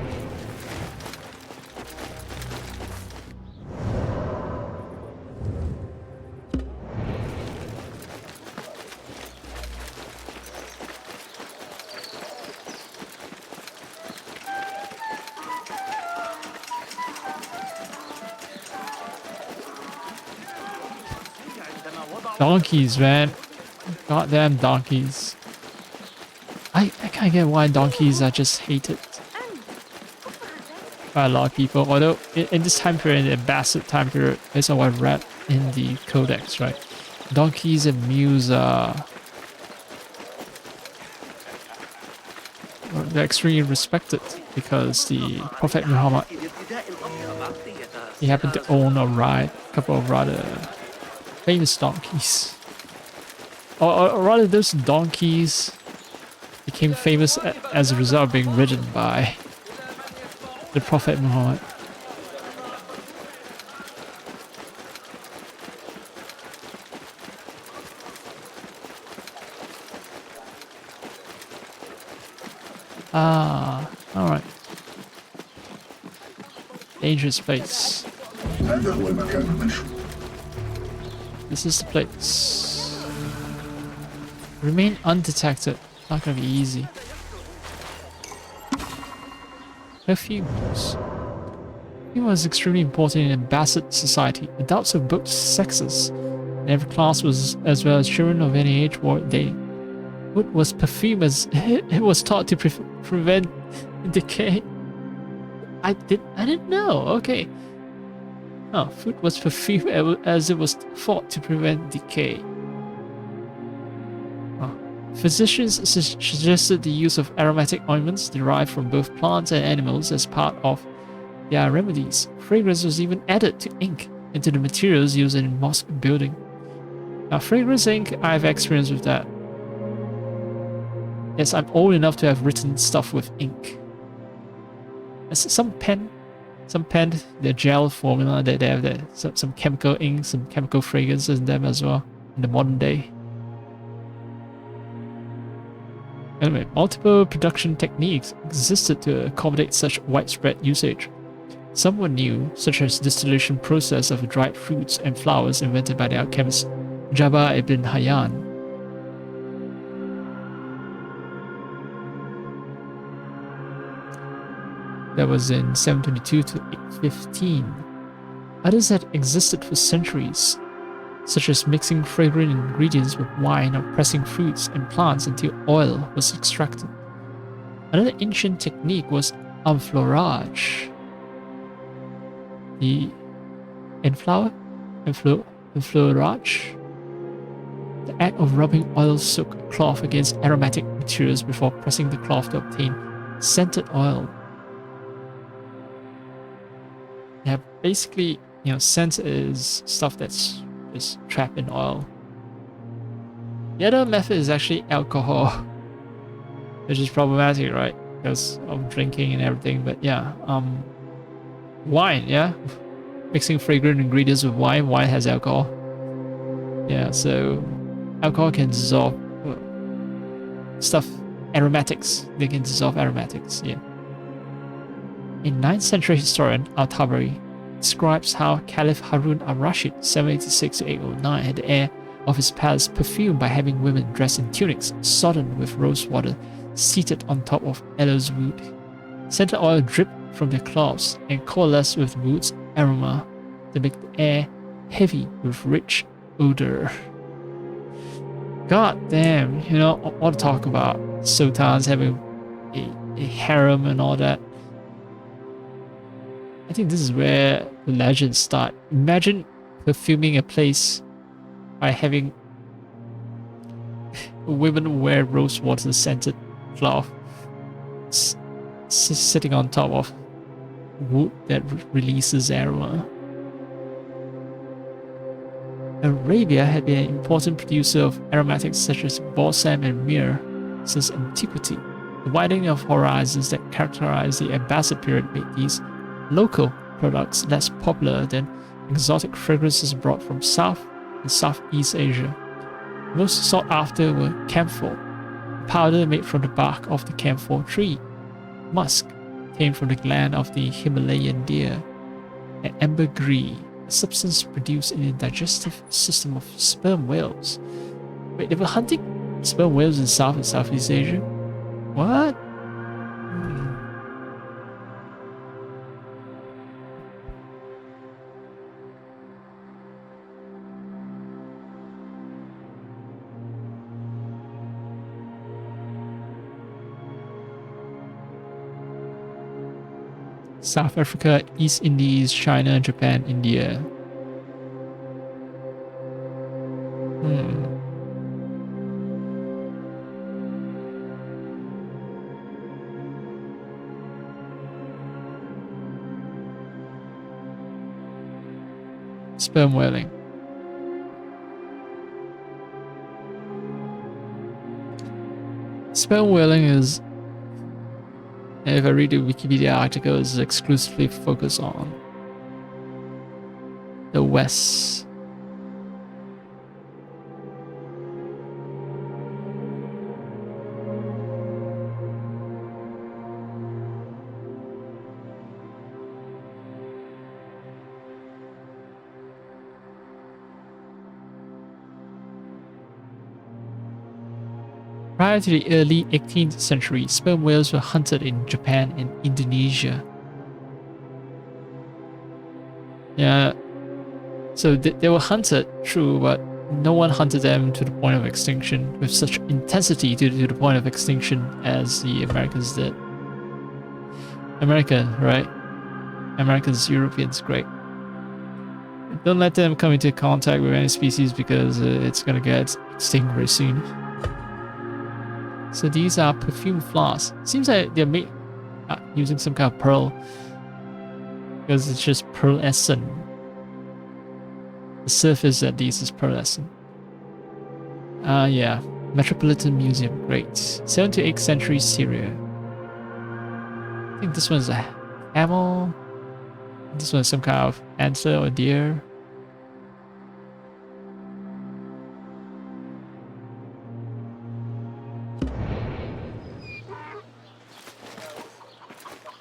Donkeys, man. Goddamn donkeys. I can't get why donkeys are just hated by a lot of people. Although in this time period, the abbasid time period, based on what I've read in the codex, right? Donkeys and mules are they're extremely respected because the Prophet Muhammad, he happened to own or ride a couple of rather famous donkeys. Or rather, those donkeys became famous as a result of being ridden by the Prophet Muhammad. Ah, alright. Dangerous place. هذا هو المكان المنشود. This is the place. Remain undetected. Not gonna be easy. Perfumes. Perfume was extremely important in abbasid society. Adults of both sexes in every class was as well as children of any age wore it daily. Food was perfumed as it was thought to prevent decay. I didn't know. Okay. Oh, food was perfumed as it was thought to prevent decay. Oh. Physicians suggested the use of aromatic ointments derived from both plants and animals as part of their remedies. Fragrance was even added to ink into the materials used in mosque building. Now, fragrance ink, I've experience with that. Yes, I'm old enough to have written stuff with ink. Some pen, the gel formula, they have some chemical ink, some chemical fragrances in them as well in the modern day. Anyway, multiple production techniques existed to accommodate such widespread usage. Some were new, such as distillation process of dried fruits and flowers invented by the alchemist Jabir ibn Hayyan. That was in 722 to 815. Others had existed for centuries, such as mixing fragrant ingredients with wine or pressing fruits and plants until oil was extracted. Another ancient technique was enfleurage. The enfleurage? The act of rubbing oil-soaked cloth against aromatic materials before pressing the cloth to obtain scented oil. Yeah, basically, scent is stuff that's just trapped in oil. The other method is actually alcohol, which is problematic, right? Because of drinking and everything. But yeah, wine, yeah, mixing fragrant ingredients with wine. Wine has alcohol. Yeah, so alcohol can dissolve stuff, aromatics. They can dissolve aromatics. Yeah. A 9th century historian, Al-Tabari, describes how Caliph Harun al-Rashid, 786 to 809, had the air of his palace perfumed by having women dressed in tunics sodden with rose water seated on top of aloes wood. Scented oil dripped from their cloths and coalesced with wood's aroma to make the air heavy with rich odor. God damn, all the talk about sultans having a harem and all that. I think this is where the legends start. Imagine perfuming a place by having women wear rose water scented cloth sitting on top of wood that releases aroma. Arabia had been an important producer of aromatics such as balsam and myrrh since antiquity. The widening of horizons that characterized the Abbasid period made these local products less popular than exotic fragrances brought from South and Southeast Asia. Most sought after were camphor, a powder made from the bark of the camphor tree, musk, obtained from the gland of the Himalayan deer, and ambergris, a substance produced in the digestive system of sperm whales. Wait, they were hunting sperm whales in South and Southeast Asia? What? South Africa, East Indies, China, Japan, India. Sperm whaling. Sperm whaling is, if I read the Wikipedia article, is exclusively focused on the West. Prior to the early 18th century, sperm whales were hunted in Japan and Indonesia. Yeah, so they were hunted, true, but no one hunted them to the point of extinction with such intensity to the point of extinction as the Americans did. America, right? Americans, Europeans, great. Don't let them come into contact with any species because it's gonna get extinct very soon. So these are perfume flasks. Seems like they're made using some kind of pearl because it's just pearlescent. The surface at least is pearlescent. Yeah. Metropolitan Museum, great. 7th to 8th century Syria. I think this one's a camel. This one's some kind of antler or deer.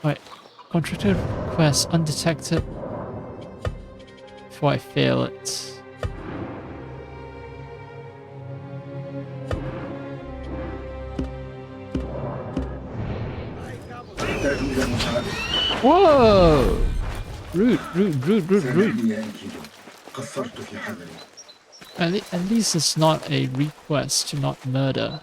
Right. Contractor request undetected before I fail it. Whoa! Rude. At least it's not a request to not murder.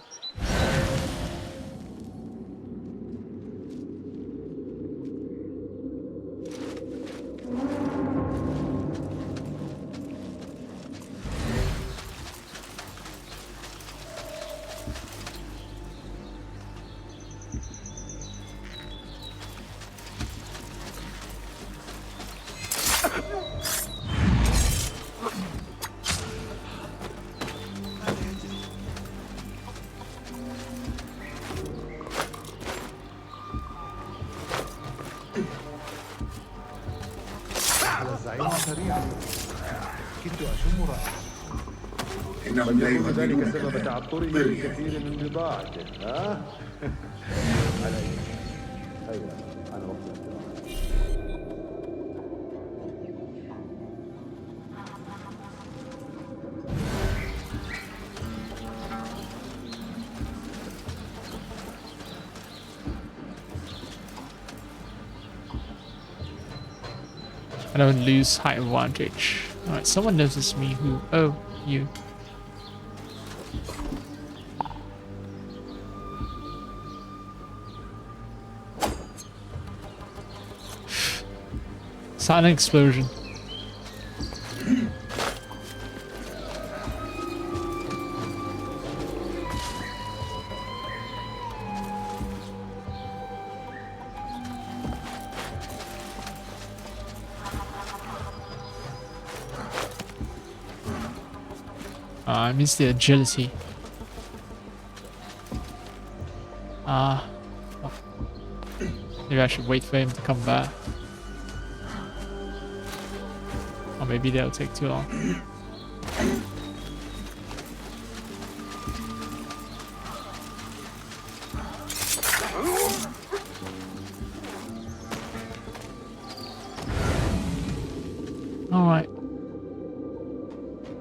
إنهم لا يهددون ذلك سبب تعطله في كثير من بضاعته ها؟ أيوة أنا وقت I don't lose height advantage. Alright, someone noticed me who... Oh, you. Silent explosion. I miss the agility. Maybe I should wait for him to come back. Or maybe that'll take too long. Alright.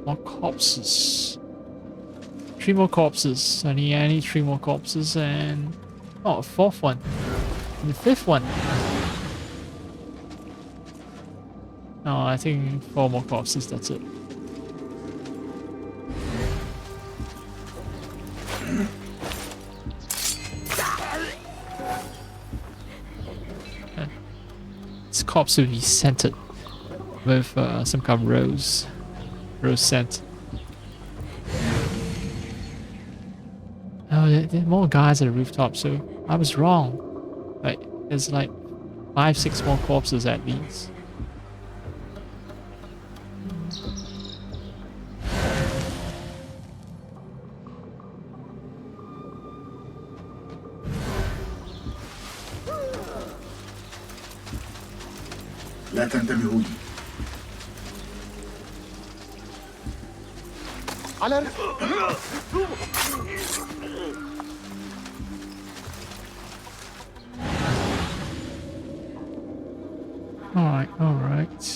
More corpses. 3 more corpses. I need 3 more corpses and... Oh, a 4th one. And the 5th one. No, I think 4 more corpses, that's it. This corpse will be scented with some kind of rose scent. Oh, there are more guys at the rooftop, so I was wrong. Like, there's like 5-6 more corpses at least. لا تنتبهوا لي. على Alright.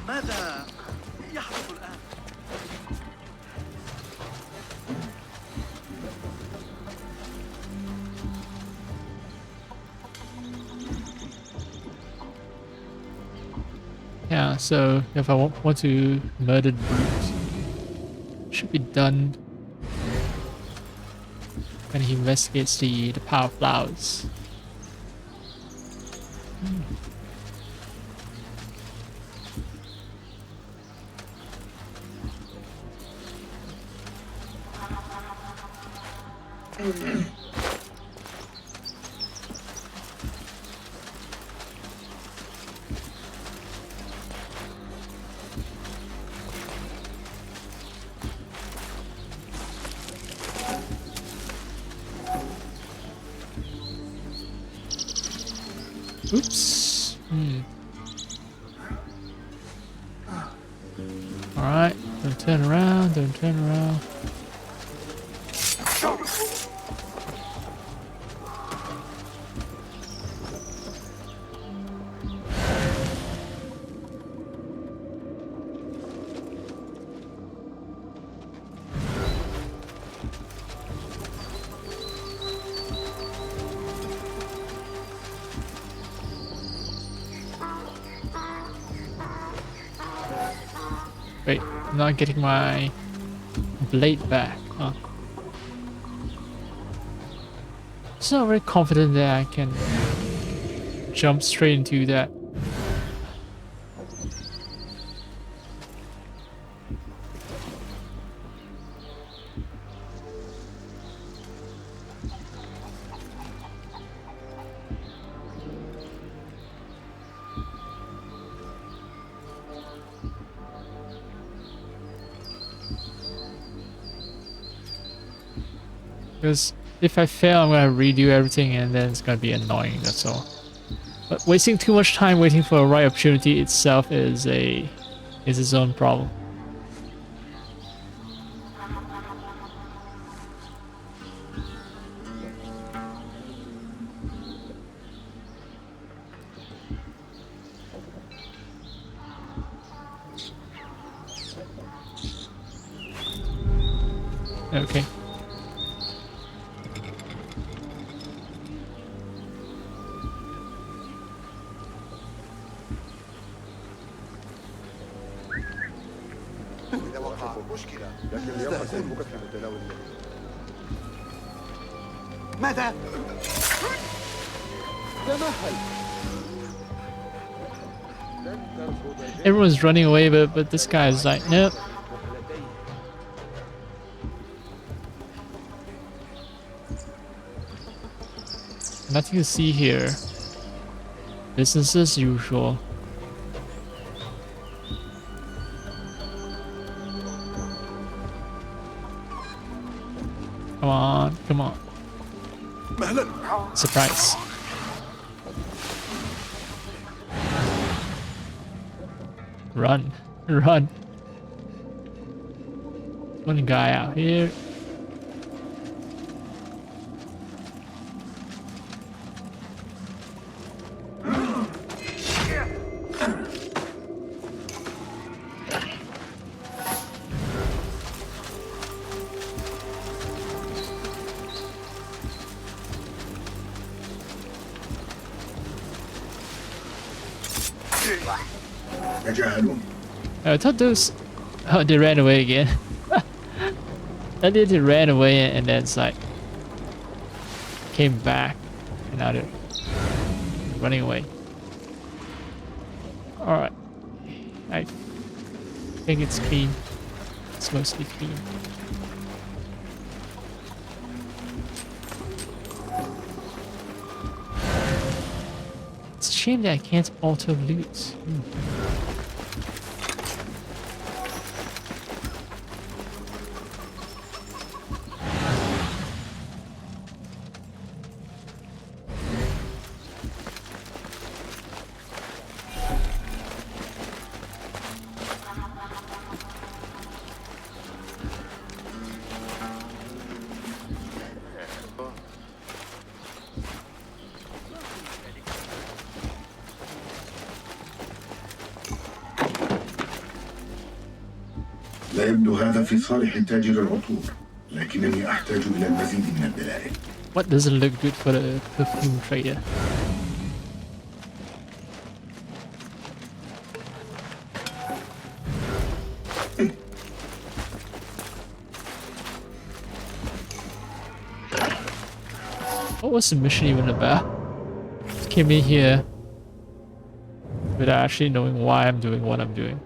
ماذا Yeah, so if I want to murder the brute, should be done when he investigates the power flowers. Oops. Alright, don't turn around, don't turn around. Wait, I'm not getting my blade back, huh? So not very confident that I can jump straight into that. Because if I fail, I'm gonna redo everything and then it's gonna be annoying, that's all. But wasting too much time waiting for a right opportunity itself is its own problem. Okay. إذا وقعت مشكلة لكن اليوم سيكون في متناول اليد. ماذا؟ تمهل. Everyone's running away, but this guy is like, nope. Nothing to see here. Business as usual. Come on, come on. Surprise. Run, run. One guy out here. I thought those... Oh, they ran away again. I did, they ran away and then it's like... Came back. And now they're running away. Alright. I think it's clean. It's mostly clean. It's a shame that I can't auto loot. لا يبدو هذا في صالح تاجر العطور، لكنني أحتاج إلى المزيد من الدلائل. What doesn't look good for the perfume trader? What was the mission even about? Just came in here without actually knowing why I'm doing what I'm doing.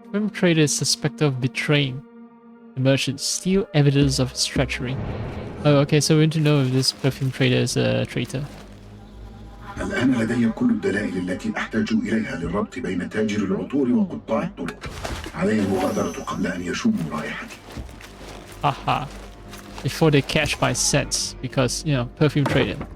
Perfume trader is suspected of betraying the merchant, steal evidence of his treachery. Oh, okay, so we need to know if this perfume trader is a traitor. الآن لدي كل الدلائل التي أحتاج إليها للربط بين تاجر العطور وقطاع الطرق. علي المغادرة قبل أن يشموا رائحتي. Haha. Before they catch my scent, because, you know, perfume trading.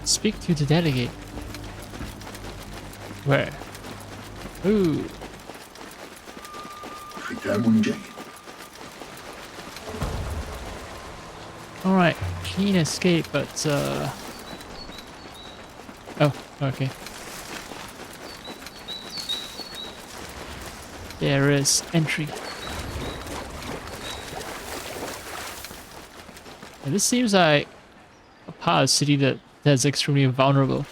Speak to the delegate. Where? Ooh. ختام جيد. Alright, clean escape, but oh, okay. There is entry. And this seems like a part of the city that's extremely vulnerable.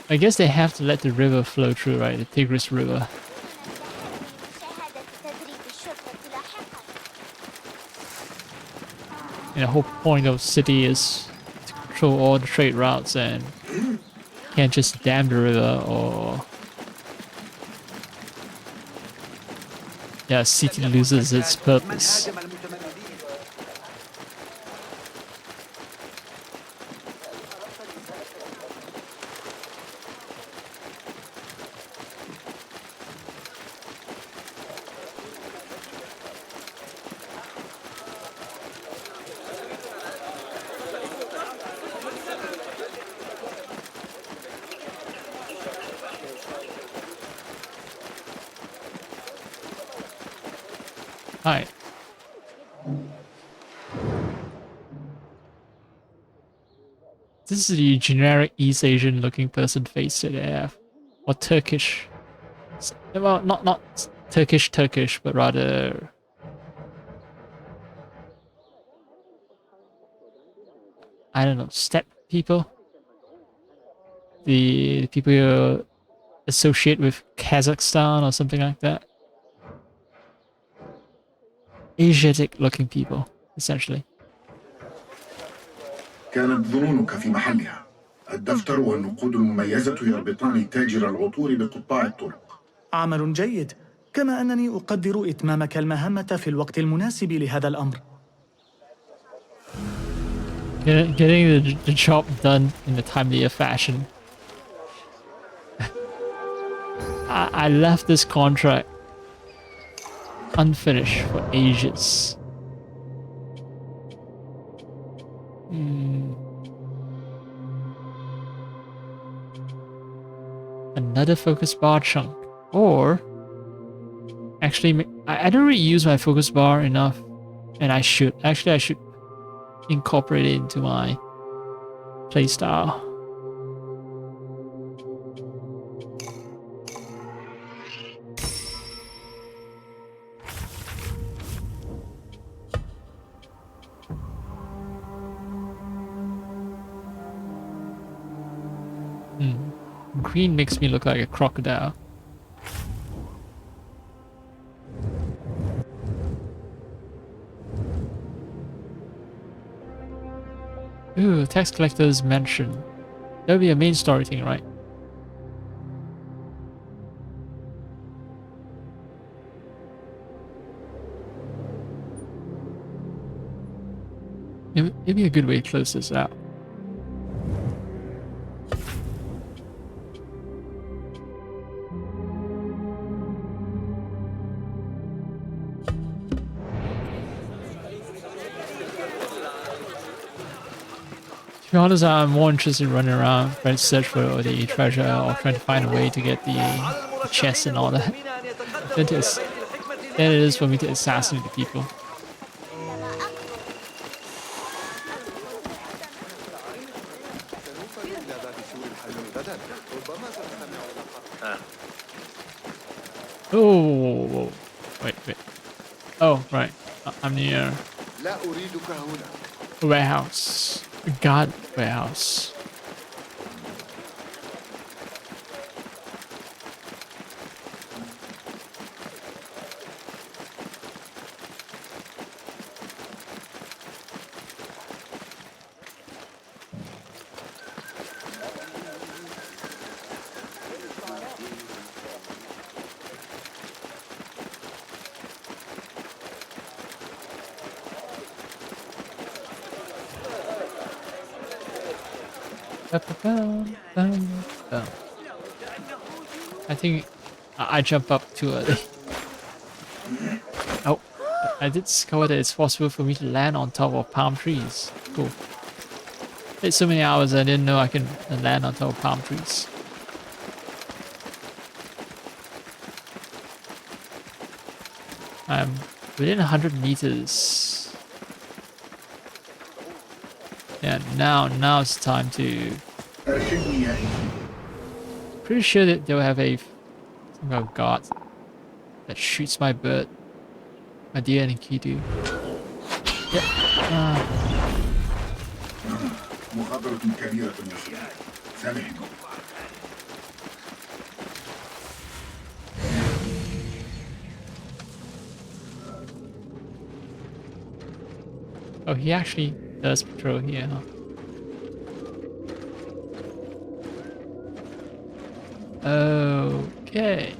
I guess they have to let the river flow through, right? The Tigris River. And the whole point of the city is to control all the trade routes and can't just dam the river or... Yeah, city loses its purpose. Hi. This is the generic East Asian looking person face that they have. Or Turkish. Well, not Turkish, but rather... I don't know, steppe people? The people you associate with Kazakhstan or something like that. Asiatic looking people, essentially. كانت ظنونك في محلها. الدفتر والنقود المميزة يربطان تاجر العطور بقطاع الطرق. عمل جيد، كما أنني أقدر إتمامك المهمة في الوقت المناسب لهذا الأمر. Getting the job done in a timelier fashion. I left this contract unfinished for ages. Another focus bar chunk. Or... Actually, I don't really use my focus bar enough. And I should. Actually, I should incorporate it into my playstyle. Green makes me look like a crocodile. Ooh, tax collector's mansion. That'll be a main story thing, right? It'd be a good way to close this out. To be honest, I'm more interested in running around trying to search for the treasure or trying to find a way to get the chest and all that. than it is for me to assassinate the people. Oh, wait. Oh, right. I'm near a warehouse. A guard warehouse. I think I jumped up too early. Oh, I did discover that it's possible for me to land on top of palm trees. Cool. It's so many hours I didn't know I can land on top of palm trees. I'm within 100 meters. Yeah, now it's time to... Pretty sure that they'll have a some kind of guard that shoots my bird. My deer and Enkidu. Yep. Oh, he actually does patrol here, huh? Okay.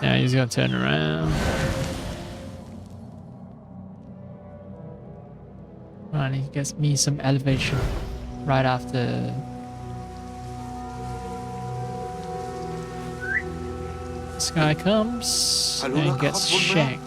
Now he's gonna turn around. Right, he gets me some elevation right after. This guy comes and gets shanked.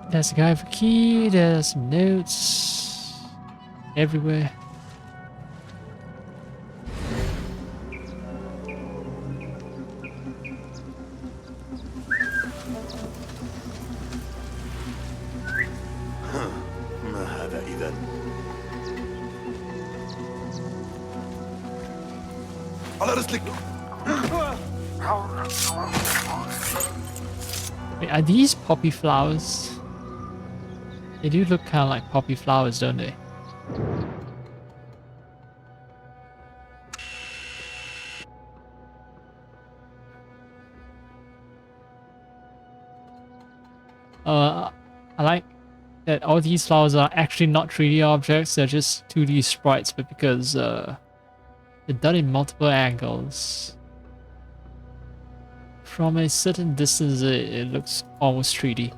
There's a guy with a key, there's some notes everywhere. ما هذا إذن؟ على رسلك. Wait, are these poppy flowers? They do look kind of like poppy flowers, don't they? I like that all these flowers are actually not 3D objects, they're just 2D sprites, but because they're done in multiple angles. From a certain distance, it looks almost 3D.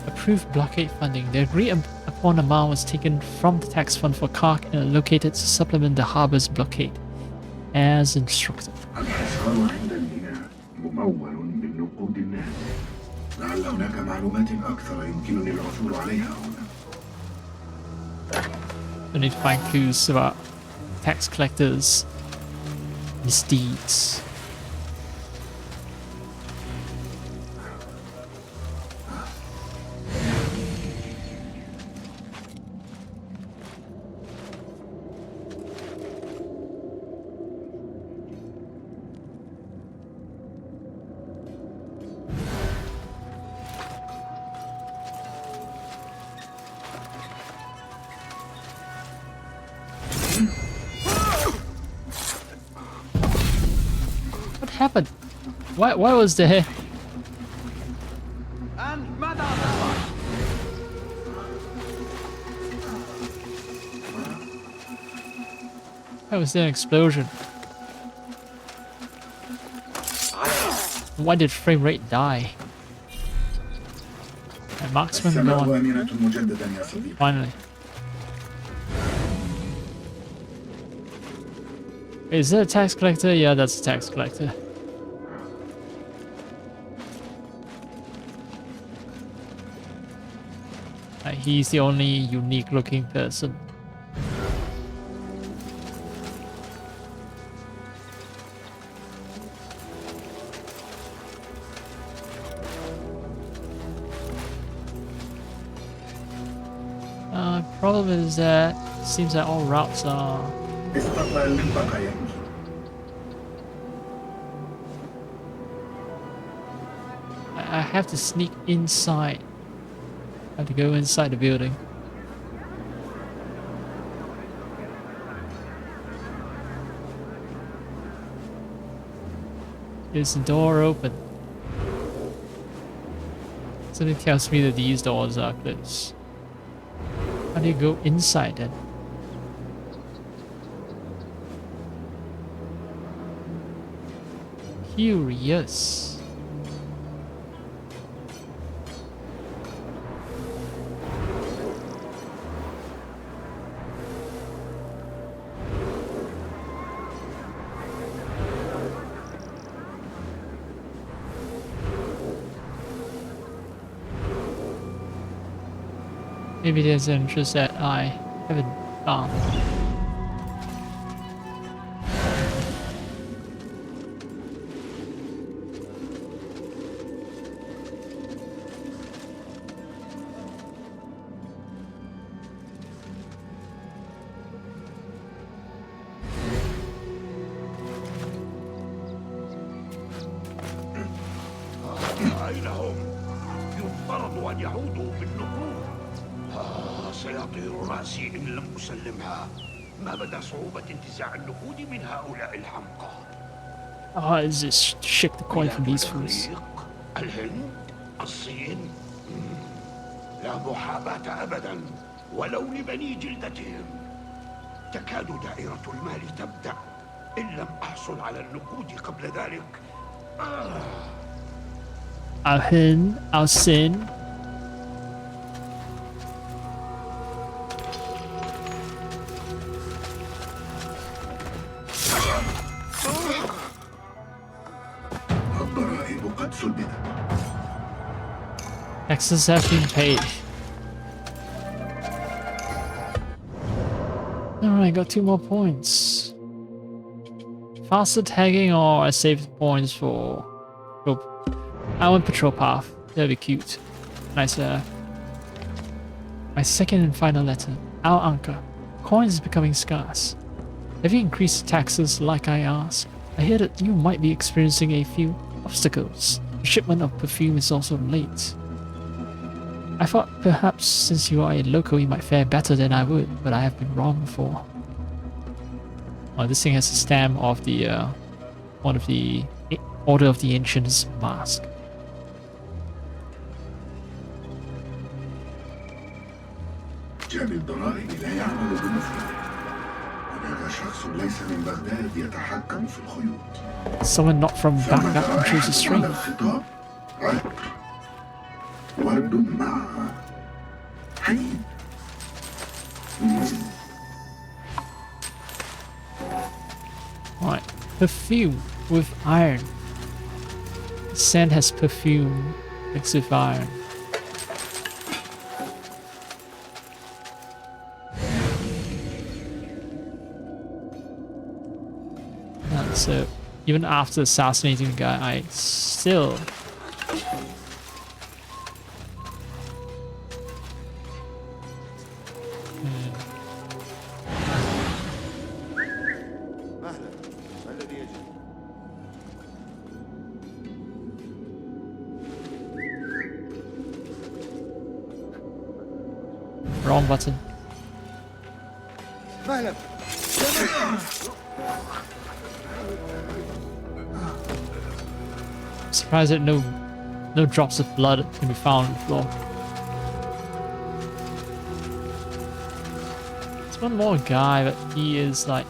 Approved blockade funding. The agreed upon amount was taken from the tax fund for Kark and allocated to supplement the harbor's blockade, as instructed. الحصار عند الميناء ممول بالنقود الناس. لعل هناك معلومات أكثر يمكنني العثور عليها هنا. I need to find clues about tax collectors, misdeeds. What happened? Why was there? Why was there an explosion? Why did frame rate die? And marksman السماء gone. آمنة مجددا يا صديقي. Finally. Is that a tax collector? Yeah, that's a tax collector. He's the only unique looking person. Problem is that it seems that all routes are. استقبل المنطقة يمكن. I have to sneak inside. I have to go inside the building. Is the door open? Something tells me that these doors are closed. How do you go inside then? Curious. Maybe there's an interest that I haven't found. أين هم؟ يفترض أن يعودوا بالنقود. سيطير رأسي إن لم أسلمها. ما مدى صعوبة انتزاع النقود من هؤلاء الحمقى؟ Let's just shake the coin from these fools. الهند؟ الصين؟ لا محاباة أبدا ولو لبني جلدتهم. تكاد دائرة المال تبدأ إن لم أحصل على النقود قبل ذلك. الهند، الصين. Taxes have been paid. Alright, got 2 more points. Faster tagging, or I saved points for I want patrol path. That'd be cute. Nice. My second and final letter. Our Anka. Coins is becoming scarce. Have you increased taxes like I asked? I hear that you might be experiencing a few obstacles. The shipment of perfume is also late. I thought perhaps since you are a local you might fare better than I would, but I have been wrong before. Oh, this thing has a stamp of the one of the Order of the Ancients mask. جاب الضرائب لا يعمل بمفرده. هناك شخص ليس من بغداد يتحكم في الخيوط. Someone not from Baghdad controls the string. الخطاب عطر ورد مع حين. Right, perfume with iron. Sand has perfume mixed with iron. So even after assassinating the guy, I still wrong button. Surprised that no drops of blood can be found on the floor. There's one more guy, but he is like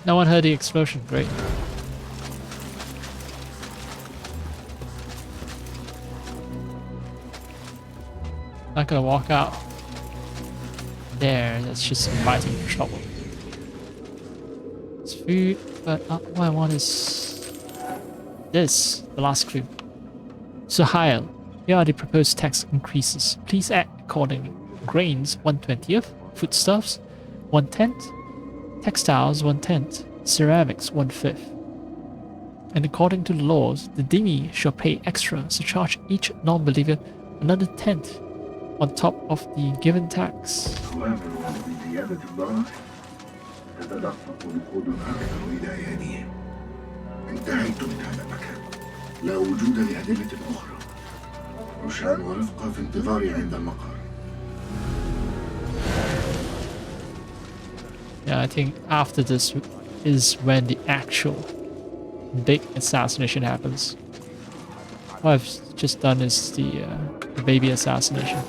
no one heard the explosion, great. Not gonna walk out there, that's just inviting trouble. It's food, but what I want is this, the last clue. So Hyle, here are the proposed tax increases. Please act accordingly. Grains 1/20th, foodstuffs 1/10, textiles 1/10, ceramics 1/5. And according to the laws, the dhimmi shall pay extra to charge each non-believer another 10th on top of the given tax. أوامر بزيادة الضرائب تتدفق نقود أكثر إلى أيديهم. انتهيت من هذا المكان. لا وجود لأدلة أخرى. روشان ورفقة في انتظاري عند المقر. Yeah, I think after this is when the actual big assassination happens. What I've just done is the baby assassination.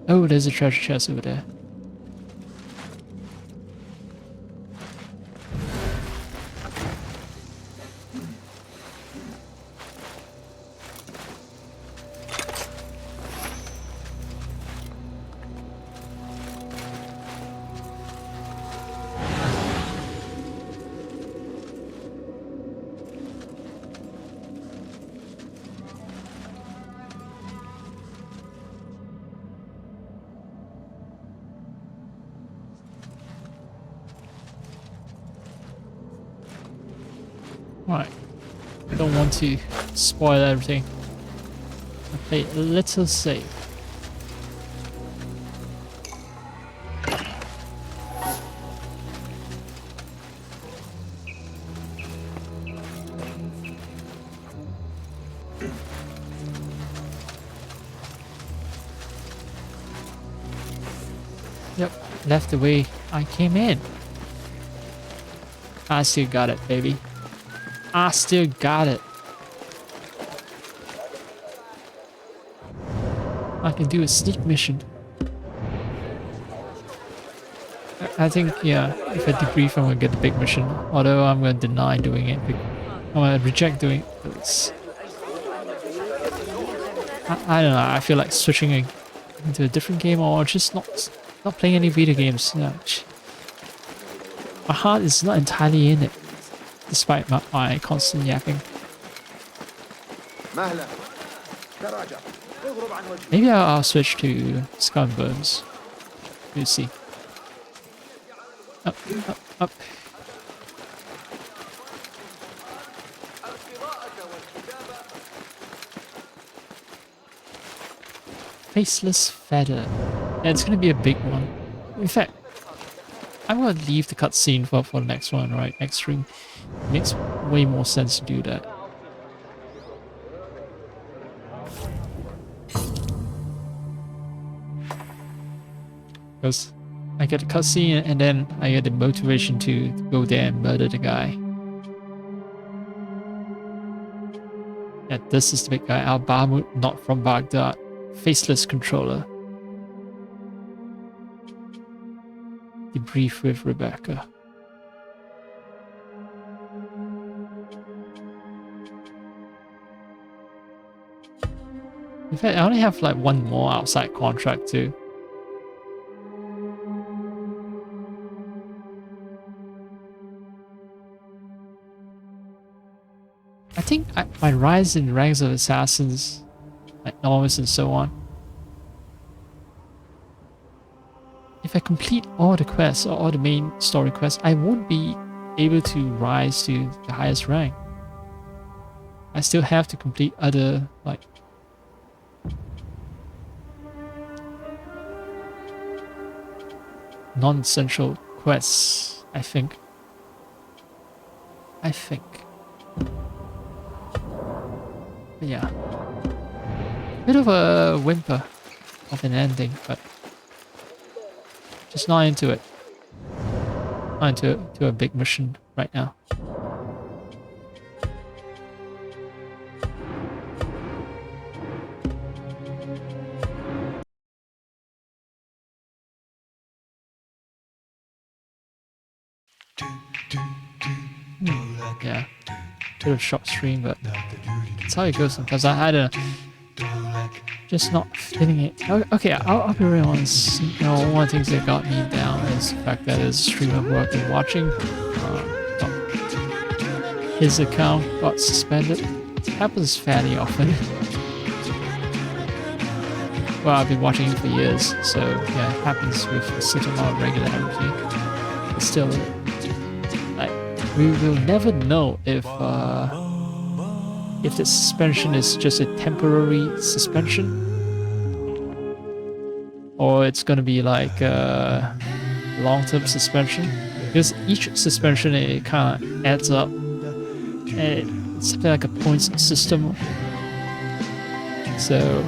Oh, there's a treasure chest over there. Right, I don't want to spoil everything. I play a little safe. Yep, left the way I came in. I still got it, baby. I still got it. I can do a sneak mission. I think, yeah, if I debrief, I'm gonna get the big mission. Although I'm gonna deny doing it. I'm gonna reject doing it. I don't know, I feel like switching into a different game or just not playing any video games. Yeah. My heart is not entirely in it. Despite my constant yapping. Maybe I'll switch to Skull and Bones. We'll see. Up, up, up. Faceless Feather. Yeah, it's gonna be a big one. In fact, I'm gonna leave the cutscene for the next one, right? Next stream. Makes way more sense to do that. Because I get a cutscene and then I get the motivation to go there and murder the guy. Yeah, this is the big guy. Al-Bahmud, not from Baghdad. Faceless controller. Debrief with Rebecca. In fact, I only have like one more outside contract too. I think my rise in ranks of assassins, like novice and so on, if I complete all the quests or all the main story quests, I won't be able to rise to the highest rank. I still have to complete other, like, non-essential quests, I think. But yeah. Bit of a whimper of an ending, but just not into it. Not into a big mission right now. Yeah, bit of short stream, but that's how it goes sometimes. I had a just not feeling it. Okay, I'll be real honest. You know, one of the things that got me down is the fact that his streamer who I've been watching, his account got suspended. It happens fairly often. Well, I've been watching him for years, so yeah, it happens with a certain amount of regularity. But still, like, we will never know if the suspension is just a temporary suspension, or it's gonna be like a long-term suspension. Because each suspension, it kind of adds up. It's something like a points system. So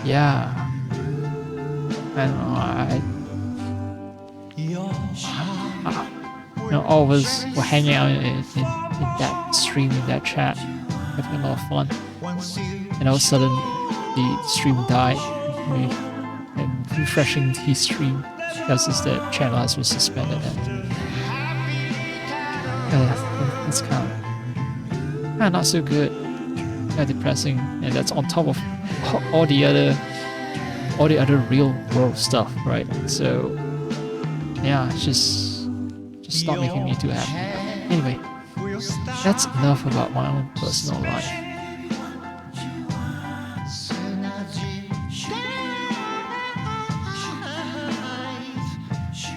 yeah, I don't know. You know, all of us were hanging out in that stream, in that chat, having a lot of fun, and all of a sudden the stream died. And refreshing the stream because the channel has been suspended, and it's kind of not so good, kind of depressing, and that's on top of all the other real world stuff, right? So yeah, it's just not making me too happy. Anyway, that's enough about my own personal life.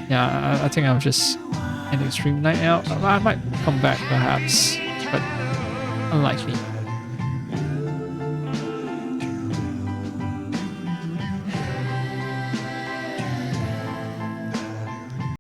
Yeah, I think I'm just ending stream night out. I might come back perhaps, but unlikely.